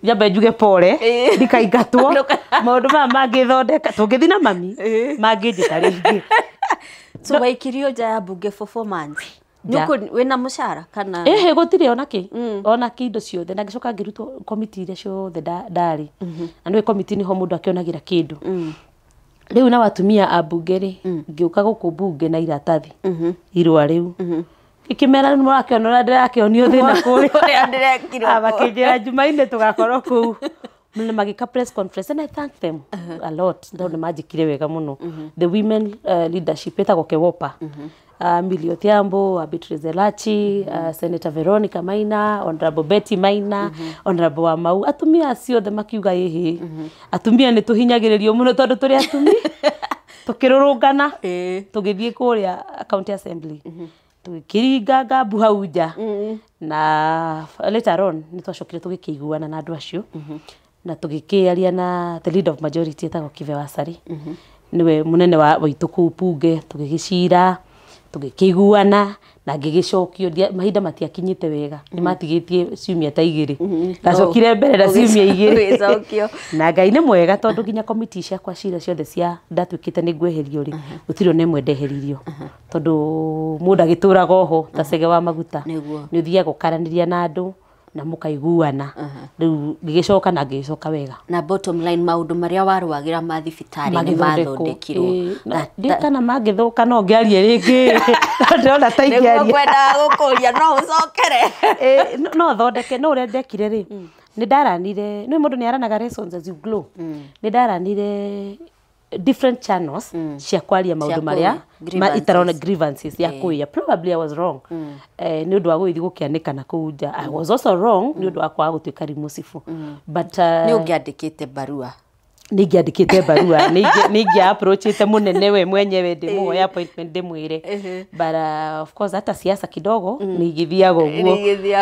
nyambe njuge pole ndikaingatwo maundu maya mangithondeka tungithi na mami manginjita ringi so waikirio nja ya bunge for 4 months nuko wina mushara kana gutire ona ki indo ciothe na ngicoka ngirutwo committee ile ciothe ndari na ndio committee ni ho mundu akionagira kindu riu na watumia abungeri ngiuka guku bunge na iratathi irwa riu ikimera ni murakiona ndirakionio thina kuri ndirekirwo abakinjira Jumaine tugakorwo ku mune magika press conference and I thank them a lot ndo majikire wega muno the women leadership etagwo Kewopa Millie Odhiambo, Beatrice Elachi, Senator Veronica Maina, Honorable Betty Maina, Honorable Wamau, atumia ciothe makiuga ihi atumia ni tuhinyagiririo muno tondu turi atumia tukirurungana tugithie kuria county assembly tukiringa ngambu hau nja na later on ni twacokire tugikiguana na andu acio na tugikiaria na the leader of majority etagwo Kive Wasari niwe munene wa waitu kuu bunge tugigicira tugikiguana na ngigicokio mahinda matiakinyite wega ni matigitie ciumia ta igiri gacokire mbere na ciumia igiri na Ngai ni mwega tondu nginya committee ciakwa cira ciothe cia ndatwikite ni ngweherio ri gutiro ne mwe ndeheririo tondu mundu agituraga oho ta Cege wa Maguta ni uthia gukaraniria na andu na mukaiguana riu ngigicoka na ngicoka wega na bottom line maundu maria warwagira ma thibitari ni mathondekirwo ndikana mangithuka no ngiarie ringi ndona ta ingiarie niguo kwenda gukuria no ucokere no thondeke no uria ndekire ri ni ndaranire ni mundu ni aranaga lessons as you glow ni ndaranire different channels cia kwaria maundu maria itarona grievances ya kuya probably I was wrong ni undu wa guithi gukianika na kuja I was also wrong ni undu wa kwa gutwika remorseful but ni ungiandikite barua ningiandikite barua ningi approachite munene we mwenyewe ndimuoya appointment ndimwire but of course hata siasa kidogo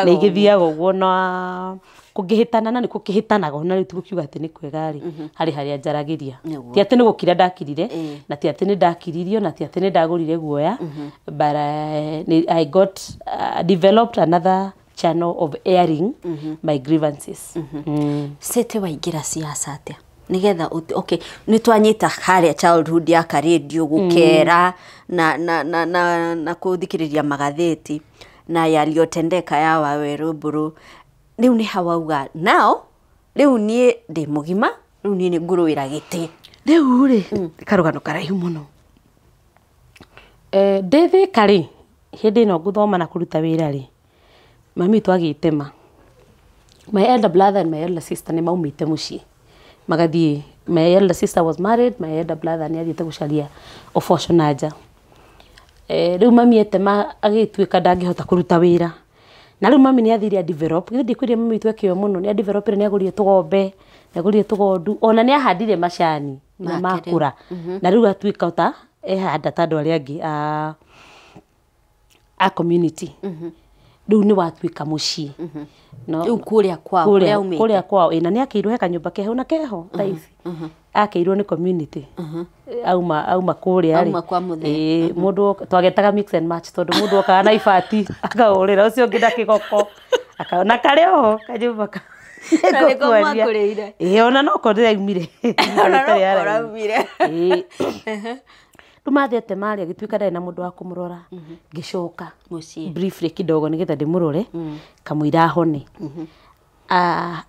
nigithiaga uguo na kugihitana na niko kihitanaga na riu tugukiuga ati ni kwegari hari haria njaragiria ti ati ni gukira ndakirire na ti ati ni ndakiririo na ti ati ni ndagurire guoya but I got developed another channel of airing my grievances sete waingira siasa atia nigetha okay ni twanyita haria childhood ya radio gukera na kuthikiriria magatheti na yaliotendeka ya Waweru Mburu riu ni hawauga now riu nie ndi mugima riu nie ni nguruira giti riu ri karugano karaihu muno ndethi kari hindi no guthoma na kuruta wira ri mami twagitema my elder brother and my elder sister ni maumite muci magathie my elder sister was married my elder brother ni athiete gucaria oboco na nja riu mami etema agitwika ndangihota kuruta wira na riu mami ni athire develop githii ndikwiria mami twekio muno ni develop ni agurire tugombe ni agurire tugondu ona ni ahandire macani na makura na riu atwika uta ehanda tandu aria angi a community riu ni watwika muci no riu kuria kwao ina ni akiirwo he kanyumba keho na keho taici akiirwo ni community auma kuria auma kwa muthe mundu twagetaga mix and match tondu mundu okaga na ibati akaurira ucio ungi ndakigoko akaona kareo kanyumba ona no ko ndiraumire ona no ko raumire rumathete mari agituika ndari na mundu wa kumurora ngicoka briefly kidogo nigetha ndimurore kamwira ahone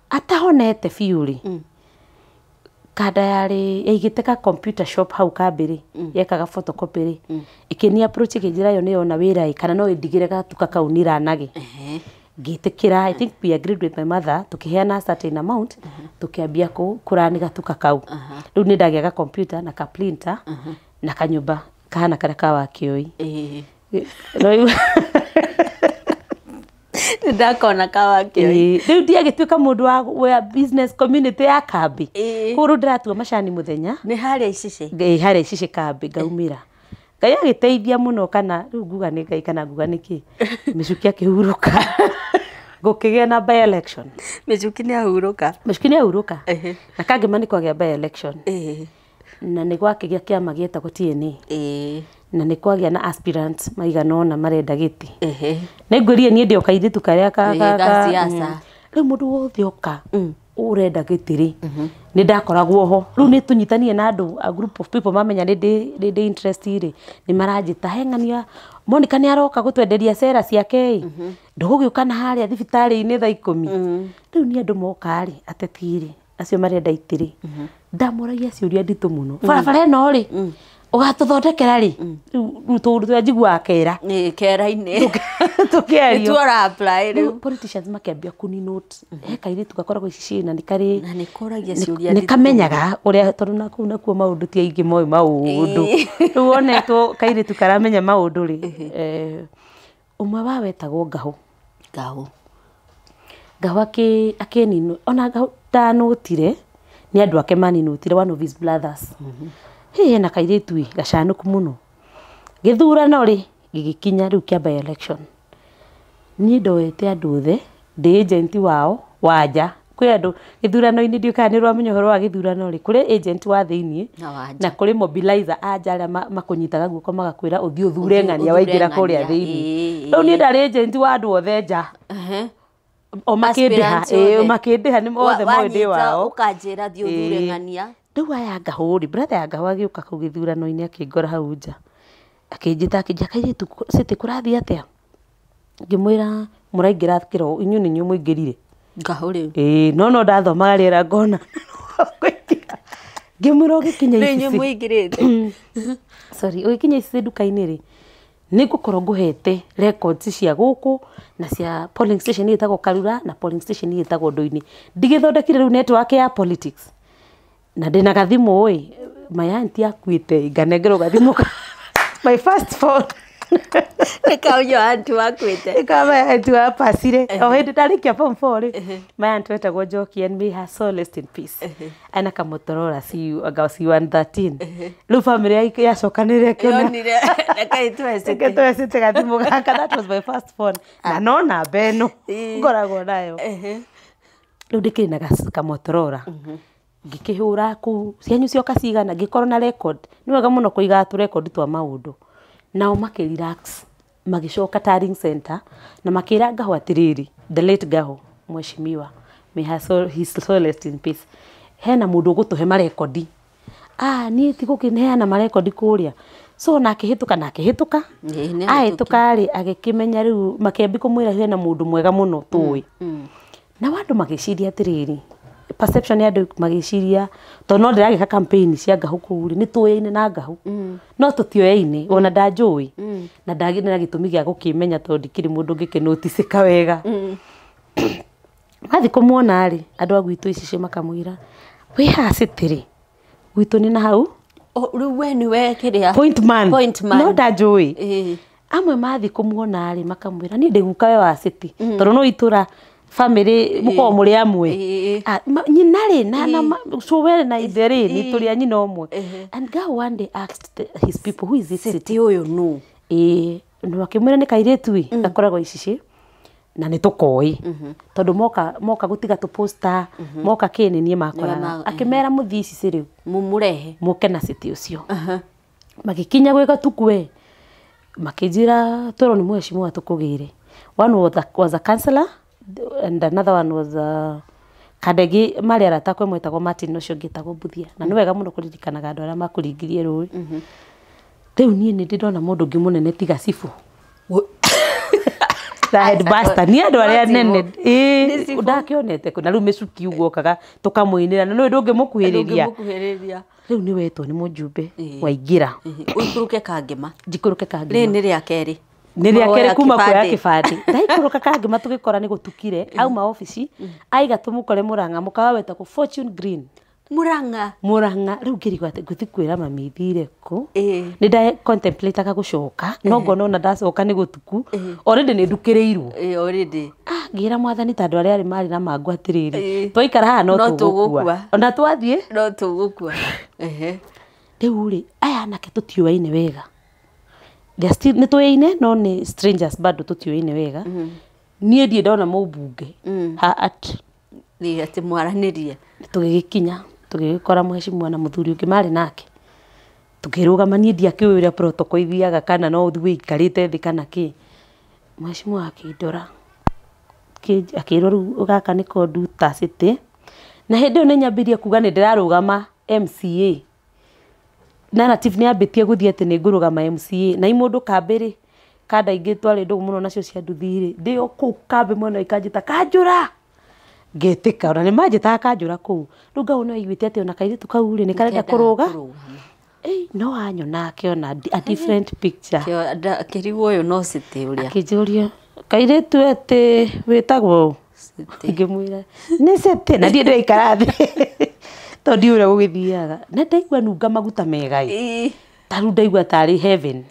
atahonete fiuri kada yari yaigite ka computer shop hau kabiri yekaga photocopy ikini approach kijira yo niyo na wira kana no indigire gatuka kaunira nage gitikira I think we agreed with my mother tukiheana a certain amount tukiambia kurani gatuka kau riu ni ndagiaga computer na ka printer na kanyumba kana kara kawa kioi no ndakona kawa kioi riu ndiagituika mundu wa business community ya kambi kuru ndiratua macani muthenya ni haria icici haria icici kambi ngaumira Ngai agiteithia muno kana riu nguga ni Ngai kana nguga niki micuki akihuruka gukigia na by election micuki ni ahuruka na kangi mani kwagia by election na ni gwakigia kiama gietagwo TNA na ni kwagia na aspirants maiganona marenda giti ni ngwirie ni ndio kaithitu karia ka siasa riu mundu wothe oka urenda gitiri ni ndakoragwo ho riu ni tunyitanie na andu a group of people mamenya ni interest ire ni maranjita hengania Monica ni aroka gutwenderia cera ciake ndugugiuka na haria thibitari ini thaa 10 riu ni andu moka ri atetiri acio marenda itiri ndamuragia ciuria nditu muno barabara ino ri ugatuthondekera ri riu twanjigua kera kera-ini tukiario tuara apply riu politicians makiambia kuni note kaire tugakoragwo ici na nikari na nikuragia ciuria nikamenyaga uria tondu nakuo maundu ti aingi moi maundu riu onetwo kaire tukaramenya maundu ri umwe wa wetagwo Gahu akenino ona ndanotire ni andu ake maninotire one of his brothers na kaire tu gacanuku muno githurano ri gigikinya riu kia by election ni ndoete andu othe ndi agent wao wanja kwi andu githurano ini ndioka ni rwamenyo horo wa githurano ri kuri agent wa thiini na kuri mobilizer anja aria makunyitaga guoko magakwira uthi uthure ng'ania waingira kuria thiini riu ni ndari agent wa andu othe nja o makindiha ni mothe mondi wao ukanjira thi uthure ng'ania riu aya Ngahuri brother ya Ngahũ agiuka kau githurano-ini akingora hau nja akinjita akijakaire tu city kurathi atia ngimwira muraingira kiro inyu ninyu muingirire Ngahuri no ndathomaga riera ngona ngimwira ugikinya ici ninyu muingirite sorry ugikinya ici duka-ini ri nigukorwo nguhete records cia guku na cia polling station itagwo Karura na polling station itagwo Ndoini ndigithondekire riu network ya politics na ndina gathimu my auntie akuite nganengerwo gathimu my first phone Ikaunyo auntie wakwite ikama auntie wa pasire o hindi ndarikia form 4 ri my auntie wetagwo Njoki and may her soul rest in peace ana kamotorora si 113 riu family yake yacokanire kiona nekaitwecite gathimu gaka that was my first phone na no na beno ngoragwo nayo riu ndikiri na kamotorora ngikihura ku cianyu cioka cigana ngikorwo na record ni wega muno kuiga tu record twa maundu nao makirelax magicoka Tarring Center na makira Ngahũ atiriri the late Ngahũ mheshimiwa may his soul rest in peace hena mundu gutuhe marekodi ni tigukineana marekodi kuria so na akihituka ahituka ri agikimenya riu makiambi kumwira hena mundu mwega muno tui na wandu magiciria atiriri perception ya andu magiciria to no ndiragika campaign cia Ngahũ kuri ni tuyaine na Ngahũ no tutioyaine ona ndanjui na ndagina gitumi gia gukimenya to ndikiri mundu ngikinotisika wega mathi kumuona ri andu agwitu ici makamwira we hasitiri gwitu ni na hau riu we ni we kiria point man no ndanjui amwe mathi kumuona ri makamwira ni ndiguka we wa city tondu no itura family muko muri amwe nyina ri na suwere na idere ni turi nyina omwe and Ngahũ one day asked his people who is this city uyu no no akimwira ni kairetu gakoragwo icici na ni tukoi tondu moka gutiga tu poster moka kini nie makora akimera muthisi ciriu mumurehe muke na city ucio magikinya gwika tukwe makijira toro ni mheshimiwa tukugire one was a councillor and another one was Kadegi mari aratakwe mwetagwo Martin ucio ngitagwo Buthia na ni wega muno kuririkanaga andu aria makuringirie rui riu nie ni ndona mundu ngi munene tiga cibu na headmaster ni andu aria nene ndakionete kuna riu micuki uguokaga tukamuinira na no ndungi mukuhiriria riu ni wetwo ni mujumbe waingira uikuruke kangima njikuruke kangima ri ni ria keri kuma kuoya kibandi ndaikuruka kangima tugikora ni gutukire auma office aiga tumukore Murang'a mukawa wetagwo Fortune Green Murang'a riu ngirigwa ati nguthi kwira mami thire ku ni nda contemplate gucoka no ngona ona ndacoka ni gutuku already ni ndukirirwo already ngira mwathani tandu aria ari mari na mangu atiriri twaikara haha no tugukua ona twathie no tugukua riu ri aya nake tutiuaine wega ni tuyaine no ni strangers bado tutiuaine wega nie ndie ndona mubunge ha at ni ati mwaranirie tugigikinya tugikora mheshimiwa na muthuri ungi mari nake tukirugama nie ndia kiuria protocol ithiaga kana no uthi wikarite thi kana ki mheshimiwa akindora akirwo riu gaka ni Konduta City na hindi ni nyambirie kuga ni ndirarugama MCA narrative ni ambitie guthie ati ni ngurugama MCA na imundu kambiri kada ingi twari ndugu muno nacio cia nduthiri ndio ku kambe mwena ikanjita kanjura ngetika ona ni manjita kanjura ku riu ngaona igwite ati ona kairitu kau ri ni karenda kuruga no anyona akiona a different picture kiriwo uyu no City uria akijuria kairitu ati witagwo ngimwira ni City na ndie ndikara thi to ndiura gugithiaga na ndaigua nunga maguta mega taru ndaigua tari heaven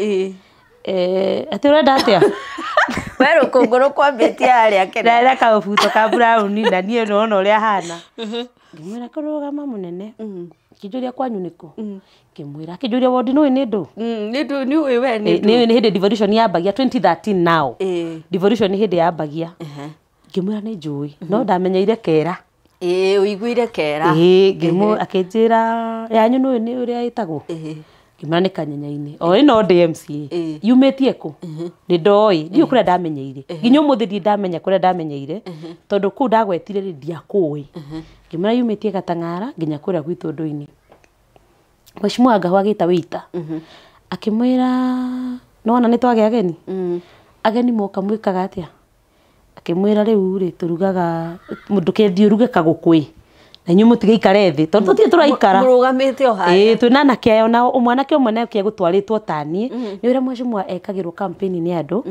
ati urenda atia weru kunguru kwambitie aria kena ndera ka ubuto ka brown na nie no no ria hana ngimwira kurugama munene kijuria kwanyu niko ngimwira kijuria wodi no ni ndu ni we ni hindi devolution yambagia 2013 now devolution hindi yambagia ngimwira ni njui no ndamenyeire kera uiguire kera ngimu akinjira yanyu no ni uria itagwo ngimwira ni Kanyenyaine o ino DMC yumetie ku ni ndoi ndio kuria ndamenyeire nginyo muthiri ndamenya kuria ndamenyeire tondu ku ndagwetire ri ndiakui ngimwira yumetie Gatang'ara nginya kuria gwitu nduini mheshimiwa Ngahwa agita wita akimwira nona ni twage ageni ageni moka mwikaga atia akimwira riu ri turugaga mundu kethi uruge kagukwi na nyu mutigeikare thi tondu tutie turaikara murugamite o haya twina na keo na umwanake umwe na kie gutwaritwo tanie ni ure mheshimiwa ekagirwo campaign ni andu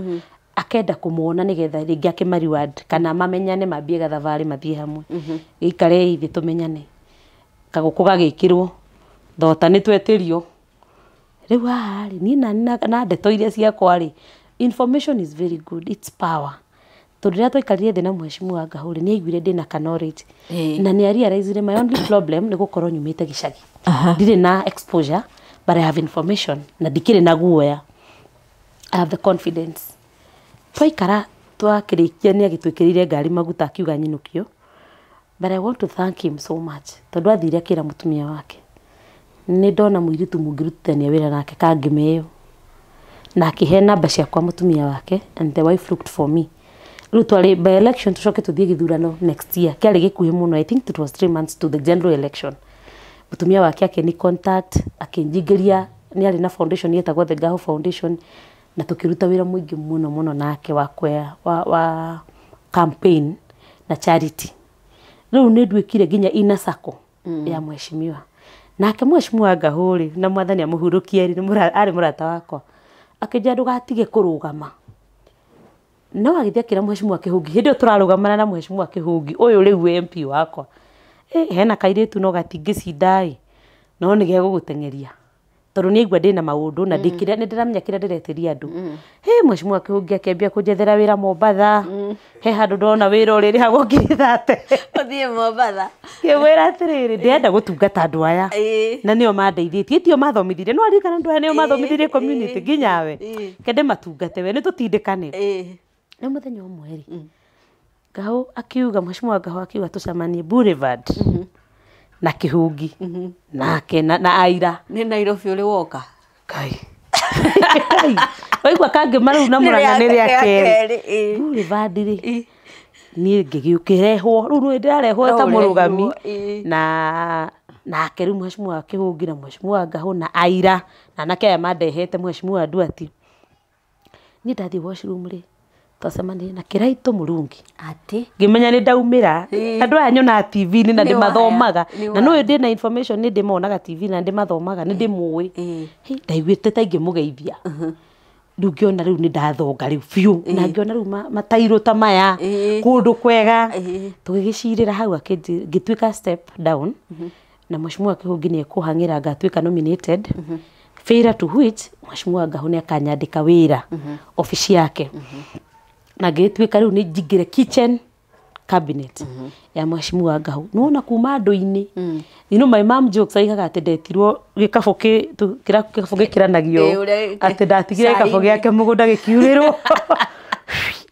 akenda kumuona nigetha ringi akimari ward kana mamenyane mambie gathavari mathie hamwe ikare ithi tumenyane kaguku gagikirwo thota ni twetirio riu hari ni na ndeto iria ciakwa ri information is very good, it's power tondå twaikarire thä na mheshimiwa Ngahå ni aiguire ndä na knowledge na ni realize my only problem nä gå korwo nyumä te gä cagi ndirä na exposure but I have information na ndikirä na guoya I have the confidence twaikara twakä rä kia nä agä twä kä rä ire ngari maguta akiuga nyinå kio but I want to thank him so much tondå athire akä ra må tumia wake nä ndona må irä tu må ngä rutithania wä ra nake kangä meyo na akä he namba ciakwa må tumia wake and the wife looked for me riu twari by election tucoke tuthie githurano next year kiari gikuhi muno I think it was 3 months to the general election mutumia wake akeni contact akinjingiria ni ari na foundation yetagwo the Ngahå Foundation na tukiruta wira muingi muno nake wa campaign na charity riu ni ndwikire ginya ina sako ya mheshimiwa nake mheshimiwa Ngahå na mwathani amuhurukie ni ari murata wakwa akija ndugatige kurugama no agithia kira mheshimiwa Kihungi hindi turarugamana na mheshimiwa Kihungi uyu riu MP wakwa hena kairitu no gatingicindai no ni ge guguteng'eria tondu ni igwa ndina maundu na ndikira ni ndiramenya kira ndiretiria andu mheshimiwa Kihungi akembia kunjethera wira Mombatha he handu ndona wira uriri hago ngirithate uthie Mombatha kiwira atiriri ndienda gutungata andu aya na nio mandeithĩtie tio mathomithirie no arikana andu aya nio mathomithirie community ginyawe kende matungate we ni tutindikane ni muthenya umwe ri Ngahå akiuga mheshimiwa Ngahå akiuga tucamanie Boulevard na Kihungi nake na Aira ni Nairobi uri woka kai waigua kangi maru na Murang'a ni ria keri Boulevard ri ni ngigiukirehwo riu ndirarehwo ta murugami na na akeru mheshimiwa Kihungi na mheshimiwa Ngahu na Aira na nake aya mandehete mheshimiwa Nduati ni ndathi washroom ri twacemania na Kiraito Murungi ati ngimenya ni ndaumira andu aya nyona TV ni na ndi mathomaga na no ndi na information ni ndi monaga TV na ndi mathomaga ni ndi muwi ndaiguite taingi mugeithia ngiona riu ni ndathonga riu biu na ngiona riu matairo ta maya kundu kwega tugigicirira hau ngituika step down na mheshimiwa Kihungi ni ekuhangira ngatuika nominated failure to which mheshimiwa Ngahu ni akanyandika wira ofisi yake na ngituika riu ni njingire kitchen cabinet ya mheshimiwa Ngahu nona kuma ndu-ini you know my mom jokes aigaga ati ndetirwo gikaboki kiranagio ati ndatigire gikabo giake mugunda gikiurirwo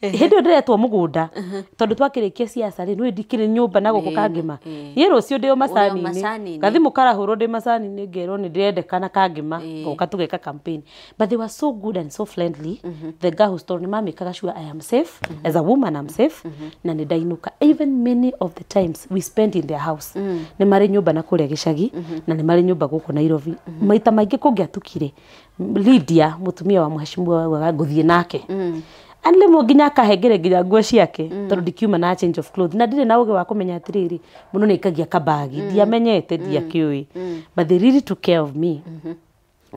hindi ndiretwo mugunda tondu twakirikia siasa ri no ndikire nyumba na guku kangima yero cio ndio macani gathi mukarahurwo ndi macani ni ngero ni ndirendekana kangima goka tugeka campaign but they were so good and so friendly the Ngahu store ni mamikaga sure I am safe as a woman I'm safe na ni ndainuka even many of the times we spent in their house ni mari nyumba na kuria gicagi na ni mari nyumba guku Nairobi maita maingi kungiatukire Lydia mutumia wa mheshimiwa wa nguthie nake anle moginya kahengere nginya nguo ciake tondu ndikiuma na change of clothes na ndire na uge wa kumenya atiriri muno ni ikagia kabagi ndiamenyete ndiakiui but they really took care of me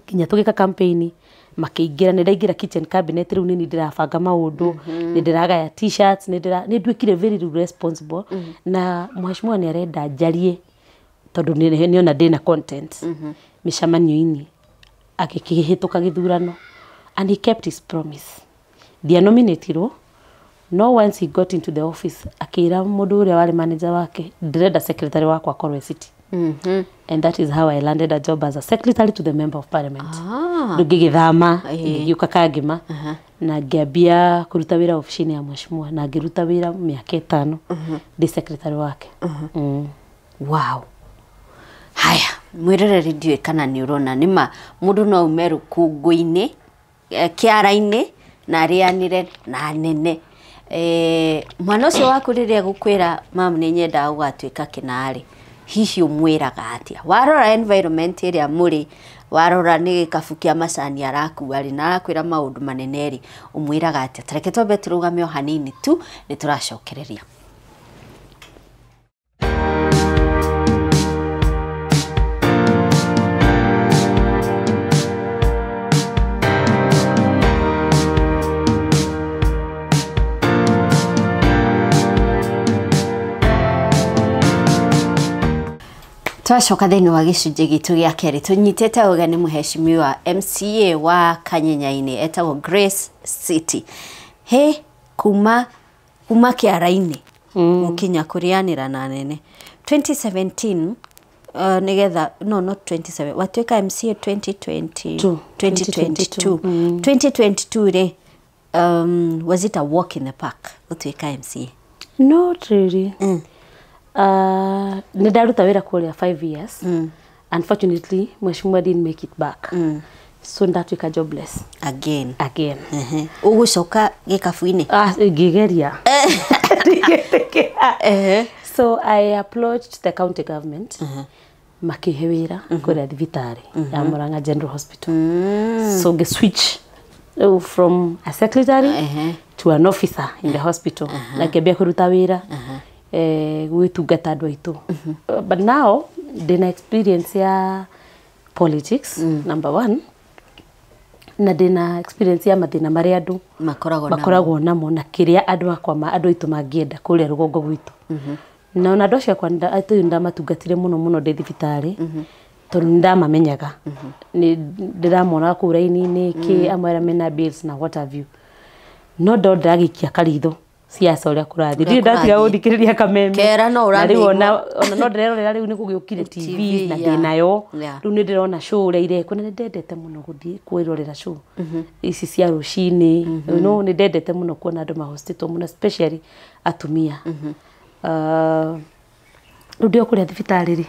kinya tugika campaign makiingira ni ndaingira kitchen cabinet riu ni ndirabanga maundu ni ndiragaya t-shirts ni ndwikire very responsible na mheshimiwa ni arenda njarie tondu ni ona ndina content micamanio-ini akikihituka githurano and he kept his promise. They nominated no once he got into the office akira mundu uria wari manager wake ndirenda secretary wakwa akorwe city and that is how I landed a job as a secretary to the member of parliament ngigithama ngiyuka kangima na ngiambia kuruta wira ofisini ya mheshimiwa na ngiruta wira miaka 5 ndi secretary wake wow haya mwirereri ndiwe kana ni urona nima mundu no umeru kungu-ini kiara-ini na rianire na nene mwana ucio waku riria gukwira mam ni nyenda ugatuika kinari hihi umwiraga atia warora environment iria muri warora ni gikabukia macani arakuwa ri na arakwira maundu maneneri umwiraga atia tareke twambe turugame o hanini tu ni turacokereria Twacoka thini wa gicunji gitu gia keri tunyitete ugeni muheshimiwa MCA wa Kanyenya-ini etagwo Grace City he kuma kiara-ini mukinya kurianira na nene 2017 nigetha no not 27 watuika MCA 2022 ri was it a walk in the park utuika MCA? Not really. Nidaruta wira kuria 5 years. Unfortunately, mheshimiwa didn't make it back. So ndatuika jobless. Again. Ugucoka gikabu-ini? Ngigeria. So I approached the county government. Makihe wira kuria thibitari ya Murang'a General Hospital. So nge switch from a secretary to an officer in the hospital. Nakebia kuruta wira. Gwitungata andu aitu but now ndina experience ya politics number 1 na ndina experience ya mathina mari andu makoragwo namo na kiria andu akwa andu aitu mangienda kuria rugongo gwitu na ona ndocia kwa aitu ndamatungatire muno ndi thibitari tondu ndamamenyaga ni ndiramona ku raini-ini ki amwera mena bills na what have you no ndagikia karitho siasa uria kurathi ndi ndatiga gundikiriria kameme kera no uramenya ona no ndirerorera riu ni kugiukire TV na ndinayo riu ni ndirona show uria irekwo na ndendete muno guthii kwirorera show ici cia rucini no ni ndendete muno kuona andu mahostitwo muno especially atumia ndio kuria thibitari ri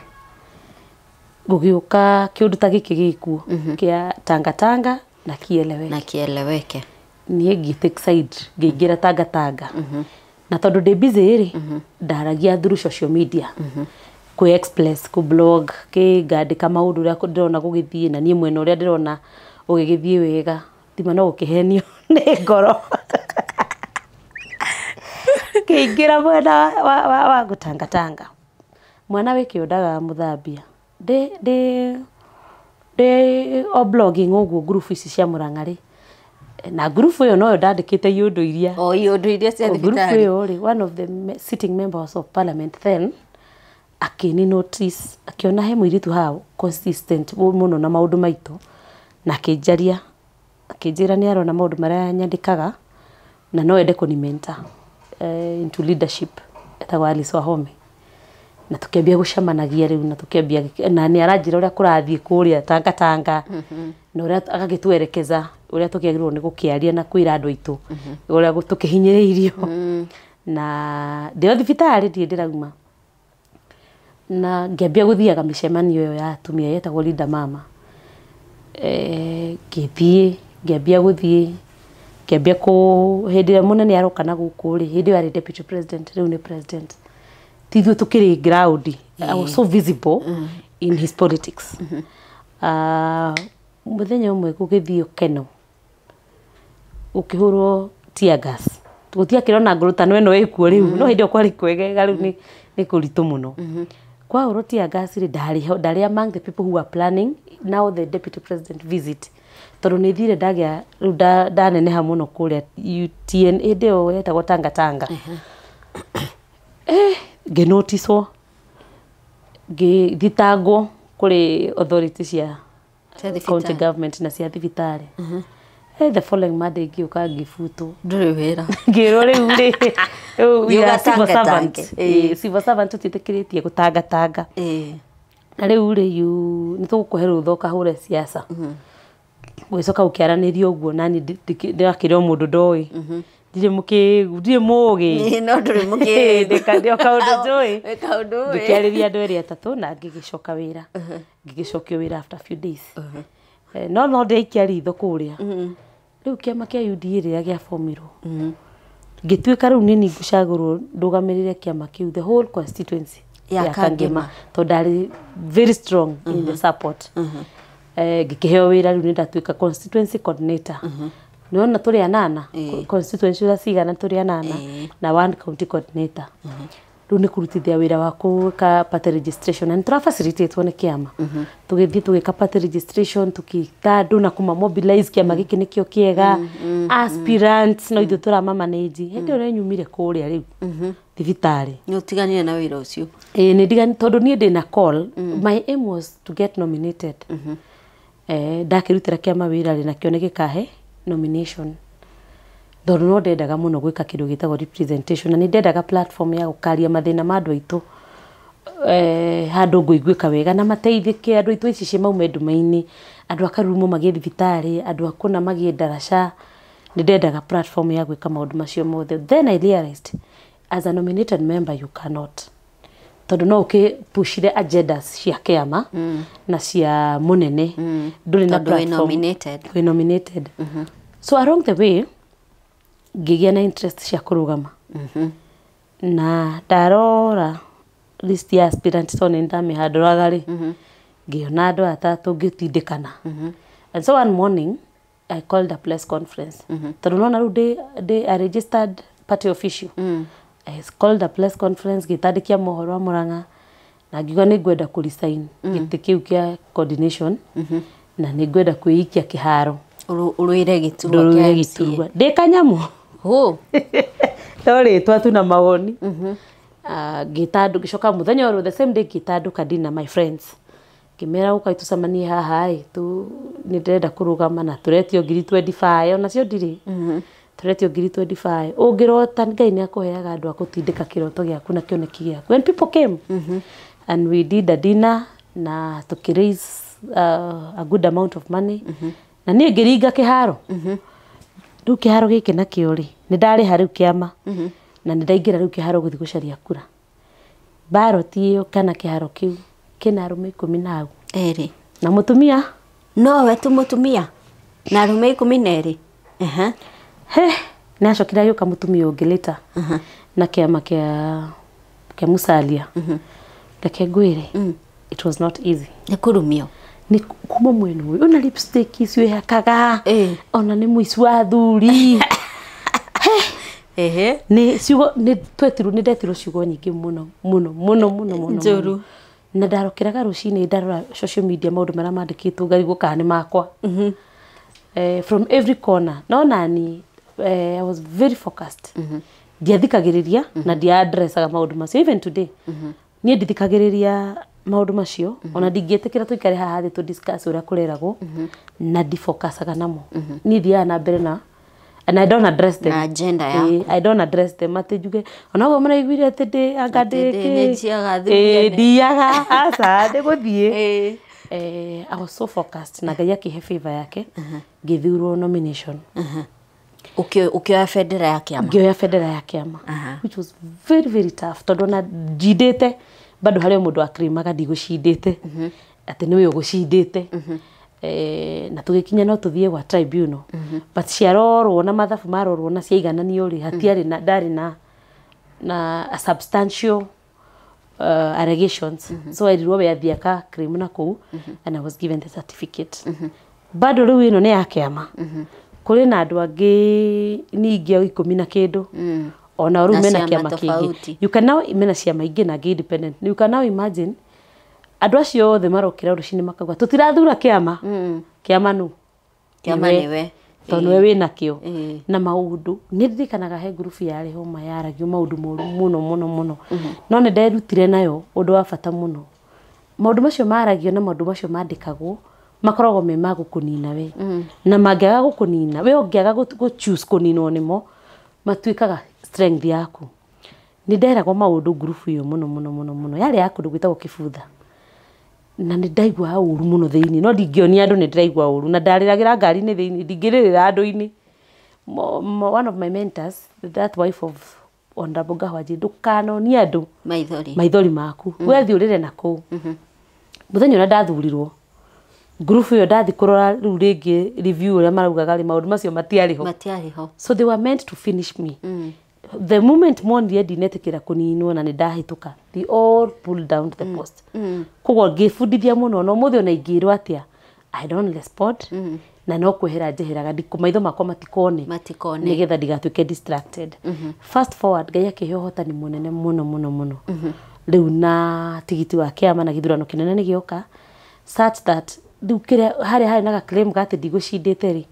gugiuka kiundu ta giki gikuo kia tanga na kieleweke ni ngitake side ngigira tanga na tondu ndi busy ri ndaragia through social media ku express ku blog ke ngandika maundu uria ndirona gugithie na nie mwena uria ndirona ugigithie wega tima no ukihenio ni ngoro kiingira mwena wa gutangatanga mwana wiki undaga muthambia de o blogging oguo group ici cia Murang'a na group yo no ndandikite yundu iria cia thibitari group yo one of the sitting members of parliament then akini notice akiona he muiritu hao consistent muno na maundu maitu na akinjaria akinjira ni arona maundu maria nyandikaga na no ende kunimenta into leadership etagwo Alice Wahome na tukiambia gucamanagia riu na tukiambia na ni aranjira uria kurathie kuria tanga na uria agagitwerekeza uria tukiagirwo ni gukiaria na kwira andu aitu uria tukihinyiriirio na ndio thibitari ndie ndirauma na ngiambia guthiaga micemanio yo ya atumia yetagwo Linda Mama ngithie ngiambia guthie ngiambia ku hindira munene aroka na guku ri hindi ya deputy president riu ni president tithio tukiri ground I was so visible in his politics muthenya umwe gugithio Keno ukihurwo tear gas tugutia kirona ngurutano eno ikuo riu no hindi kwari kwegega riu ni kuritu muno kwa hurwo tear gas ri ndari among the people who were planning now the deputy president visit tondu ni thire ndagia riu ndaneneha muno kuria UTN ende yetagwo Tanga genotiso githitangwo kuri authorities cia county government na cia thibitari the following Monday ngiuka ngifuto nduri wira ngiro riu ri civil servant tutitikiritie gutangatanga na riu ri ni tugukuhe rutho kahure siasa gwicoka ukiaranirio uguo nani ndirakire mundu ndoi ndire mugi no nduri mugi ndio kaundu njui ndikiariria andu eri atatu na ngigicoka wira ngigicokio wira after a few days no ndikia ritho kuria riu kiama kia UDA riria gia formirwo ngituika riu nini ngucagurwo ndugamirire kiama kiu the whole constituency ya Kangema to ndari very strong in the support ngikiheo wira riu ndatuika constituency coordinator niona turi anana constituency ura cigana turi anana na one county coordinator riu ni kurutithia wira wa kuka party registration and tra facilitate one kiama tugithie tugika party registration tukita andu na kuma mobilize kiama giki nikio kiega aspirants no ithu turama manage hindi ore nyumire kuria riu thibitari ni utiganire na wira ucio ni digani tondu nie ndina call my aim was to get nominated ndakirutira kiama wira ri na kione gikahe nomination though no ndendaga muno gwika kindu gitagwo representation na ni ndendaga platform ya gukaria mathina ma andu aitu handu nguiguika wega na mateithike andu aitu ici cimaume ndumaini andu akarumo magie thibitari andu akuna magie ndaraca ni ndendaga platform ya gwika maundu macio mothe then I realized as a nominated member you cannot tondu no ukipushire agendas cia kiama na cia munene nduri na platform we nominated so along the way ngigia na interest cia kurugama na ndarora list ya aspirants on ndami handuraga ri ngiona andu atatu ngitindikana and so one morning I called a press conference tondu nona ru I registered party official I called a press conference gitandikia mohoro wa Murang'a na ngiuga ni ngwenda ku resign giti kiu kia coordination na ni ngwenda kuikia kiharo uruire giturwa kia giturwa ndikanyamu tori twatu na mawoni gitandu gicoka muthenya oro the same day gitandu kadina my friends kimera uka itucamanie haha tu ni ndenda kurugama na turetio ngiri 25 ona cio ndiri turetio ngiri 25 ungirota Ngai ni akuheaga andu akutindika kiroto giaku na kioneki giaku when people came and we did a dinner na to raise a good amount of money na ni ngiringa kiharo riu kiharo giki na kiori ni ndari hari kiama na ni ndaingira riu kiharo guthi gucaria kura baroti iyo kana kiharo kiu kina arume 10 eri na mutumia no we tu mutumia na arume 12 na shokira yuka mutumia ungi later na kiama kia Musalia Reke ngwire it was not easy. Nĩ kũrumio. Ni kuma mwena uyu ona lipstick icio ihakaga ona ni muici wa thuri ni ciugo ni twetirwo ni ndetirwo ciugo nyingi muno njuru na ndarokeraga rucini ndarora social media maundu maria mandikitwo ngarigwo kana ni makwa from every corner no nani I was very focused ndiathikagiriria na ndia addressaga maundu macio even today ni ndithikagiriria maundu macio ona ndingietekera tuikare haha thi tu discuss uria kureragwo na difocusaga namo ni thia na mbere na and I don't address them agenda ya I don't address them matejuge ona go maraiguire ati ndi angadeke diaga asa de guthie I was so focused na Ngai akihe favor yake ngithurwo nomination ukioya federa ya kiama ngioya federa ya kiama which was very very tough tondu na jidete bado hari mundu akrimaga ndigucindite ati niwe ugucindite na tugikinya no tuthie gwa tribunal but ciarorwo na mathabu marorwo na ciaigananio ri hatiari na ndari na a substantial allegations so I dirwo be athiaka criminal ku and I was given the certificate bado riu ino ni yakiama kuri na andu angi ningi 10 na kindu ona ru mena kiama kingi you can now mena ciama ingi na independent you can now imagine andu acio othe marokira rucini makagwa tutirathura kiama kiama nu kiama niwe tondu we wina kio na maundu ni ndirikanaga he group yari homa yaragio maundu moru muno no ne nderutire nayo undu wa bata muno maundu macio maragio na maundu macio mandikagwo makoragwo me magukunina we na mangiaga gukunina we ongiaga go choose kuninwo nimo matuikaga strength yaku ni nderagwo maundu group iyo muno yari yaku ndugwitagwo kibutha na ni ndaigua uru muno theini no ndingionia andu ni ndaigua uru na ndariragira ngari ni theini ndingirira andu-ini one of my mentors that wife of Honorable Gahwaji ndukanonie andu maithori maku we thiurire naku muthenya na ndathurirwo group iyo ndathi kurora riu ringi review uria maraugaga ri maundu macio matiariho so they were meant to finish me the moment mondi ndinetekera kuninwo na ndahituka they all pulled down the post kugwa ngifundithia muno no muthio na ingirwa atia I don't respond na no kwehera njeheraga ndikumaitho makwa matikone nigetha ndigatuike distracted fast forward Ngai akihe hotani munene muno riu na tigiti wa kiama na githurano kinene ni gioka such that ndukire hari na claim gati ndigucindite ri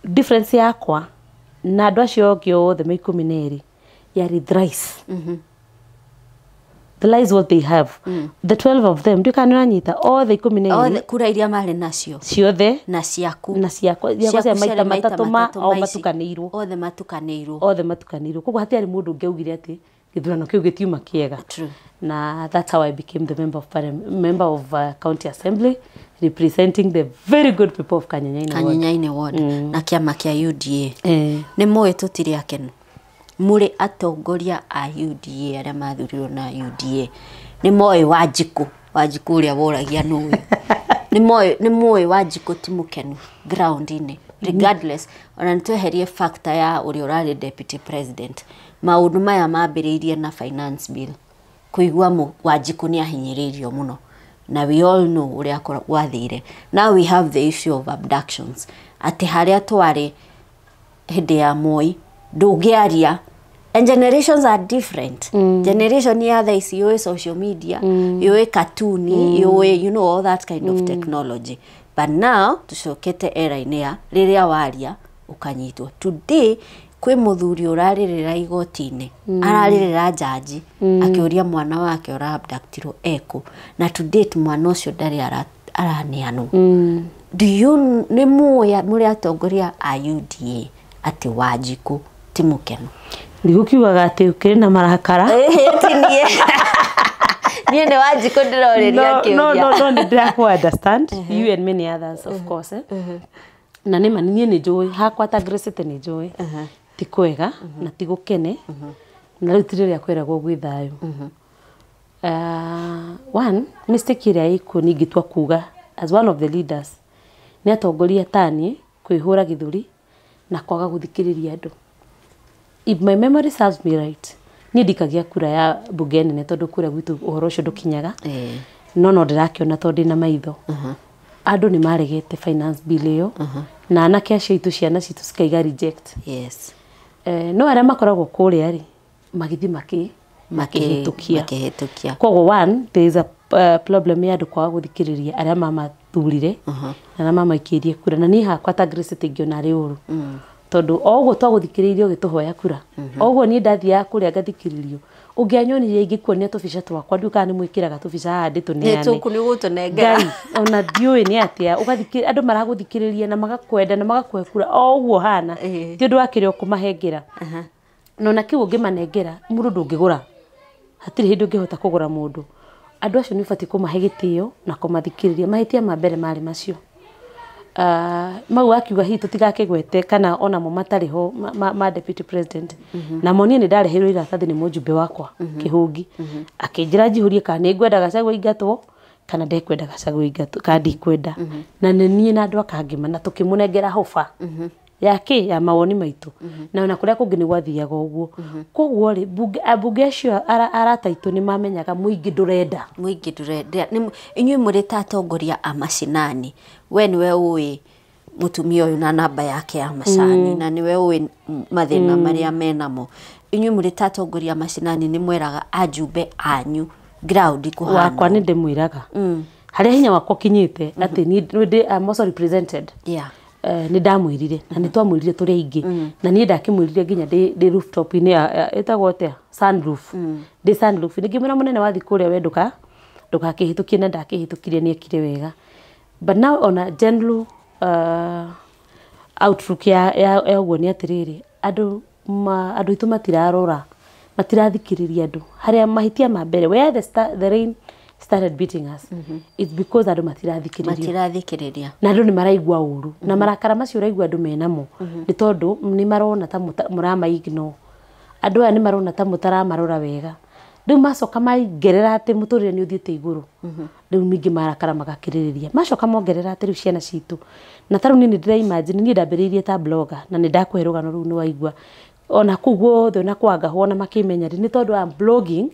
difference yakwa na andu acio ngio the 12 yari thrice the lies what they have the 12 of them ndikana nyita all the 12 kura iria mari nacio ciothe na ciaku cia maita matatu o matukanirwo othe matukanirwo koguo hatiari mundu ngeugire ati githurano kiu gitiuma kiega na that's how I became the member of county assembly representing the very good people of Kanyanyaine ward na kiama kia UDA ni moe tutiri akenu muri atongoria a UDA aria mathurirwo na UDA ni moe Wanjiku uria woragia nuyu ni moe Wanjiku timukenu ground ini regardless ona nitweherie factor ya uri urari deputy president maundu maya mambiriirie na finance bill kuigwa Wanjiku ni ahinyiririo muno na we all know uria wathire now we have the issue of abductions ati haria twari hindi ya Moi ndugiaria and generations are different generation ya the is social media you cartoon you know all that kind of technology but now tucokete era-ini ya riria waria ukanyitwo today kwi muthuri uraririra igoti-ini araririra jaji akiuria mwana wake ora abductirwo eko na to date mwana ucio ndari araneanwo do you ni muya muri atongoria a UDA ati Wanjiku timukenu ndigukiugaga ati ukiri na marakara tinie nie ne Wanjiku ndiroriria kiuria no ndira understand you and many others of course na nema nie ni njui hakwa ta Grace ni njui ti kwega na ti gukene na riu tiriria kwiragwo gwithayo one mistake iria iko ningitwa kuga as one of the leaders ni atongoria tani kwihura githuri na kwaga guthikiriria andu if my memory serves me right ni ndikagia kura ya bunge nene tondu kura gwitu uhoro ucio ndukinyaga no ndirakiona tondu na maitho andu ni maregete finance bill iyo na anake acio itu ciana citu cikaiga reject no aria makoragwo kuria ri magithi makihitukia koguo one there is a problem ya andu kwaga guthikiriria aria mamathurire na mamaikirie kura na ni hakwa ta Grace tingiona ri uru tondu oguo twaguthikiririo ugituhoya kura oguo ni ndathia kuria gathikiririo ungianyonire ingikuonia tubica twakwa ndiuka ni mwikiraga tubica handi tuneane tuku ni gutunengera ona ndiui ni atia ugathikiriria andu maraguthikiriria na magakwenda na magakwe kura oguo hana ti undu wakirio kumahengera no na kiu ngimanengera mundu ndungigura hatiri hindu ngihota kugura mundu andu acio ni bati kumahe gitio na kumathikiriria mahitia mambere mari macio mau akiuga hi tutigakigwete kana ona mo matariho ma deputy president na moni ni ndarehirwo iratathi ni mujumbe wakwa kihungi akinjira njihurie kana ni ngwenda Gachagua ingatwo kana ndekwenda Gachagua ingatwo kana ndikwenda na ni na andu akangima na tukimunengera hofa yake ya mawoni maitu na ona kuria kungi ni gwathiaga uguo koguo ri bunge acio arataitu ni mamenyaga muingi ndurenda inyuĩ mũrĩ ta atongoria a macinani we niwe uĩ mutumia uyu na namba yake ya macani na niwe uĩ mathina maria menamo inyuĩ mũrĩ ta atongoria a macinani ni mweraga ajumbe anyu ground kuhana wakwa ni ndimwiraga haria hinya wakwa kinyite ati ni I'm also represented ni ndamwirire na ni twamwirire turi aingi na ni ndakimwirire nginya ndi rooftop ini etagwo atia sunroof ndi sunroof ni ngimwira munene wathi kuria we ndukakihitukie na ndakihitukirie ni ekire wega but now on a general outlook ya uguo ni atiriri andu itu matirarora matirathikiriria andu haria mahitia mambere where the rain started beating us it's because andu matirathikiriria na andu ni maraigua uru na marakara macio raigua andu menamo ni tondu ni marona ta murama ignore andu aya ni marona ta mutaramarora wega riu macoka maigerera ati muturire ni uthiite iguru riu mingi marakara magakiririria macoka mongerera ati riu ciana citu na taru ni ndira imagine ni ndambiriirie ta blogger na ni ndakwerugano riu ni waigua ona kuguo thona kwanga hona makimenya ni tondu wa blogging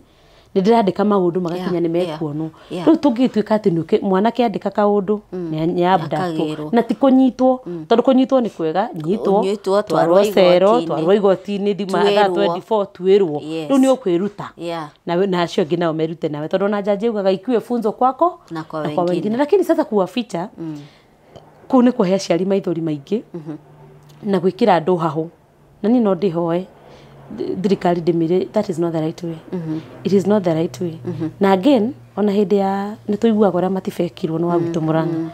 ni ndirandika maundu magakinya ni mekuonwo riu tungituika ati mwana kiandika kaundu ni abdatu na ti kunyitwo tondu kunyitwo ni kwega nyitwo twarwo cero twarwo igoti-ini thima 24 twirwo riu ni ukwiruta na acio angi nao merute nawe tondu na jaji ugaga ikuwe funzo kwako na kwa wengine lakini sasa kuwaficha kuu ni kuhe aciari maithori maingi na gwikira andu hahu na ni no ndihoe thirikari ndimire that is not the right way it is not the right way na again ona hindi ya ni tuiguaga uria matibekirwo ni wagutu Murang'a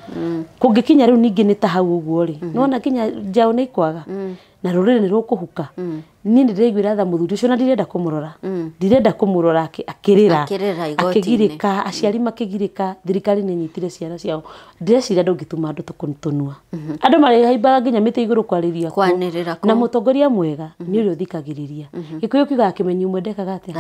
kungikinya riu ningi ni ta hau uguo ri nona kinya njao ni ikwaga na rurire ni rukuhuka ni ndiriguira tha muthuri ucio na ndirenda kumurora akirira akigirika aciari makigirika thirikari ni nyitire ciana ciao ndireciria ndungituma andu tukuntunua andu mari haimbaga nginya miti iguru kwariria na mutongoria mwega ni uri uthikagiriria gikuyu kiuga kimenyu mwendekaga ati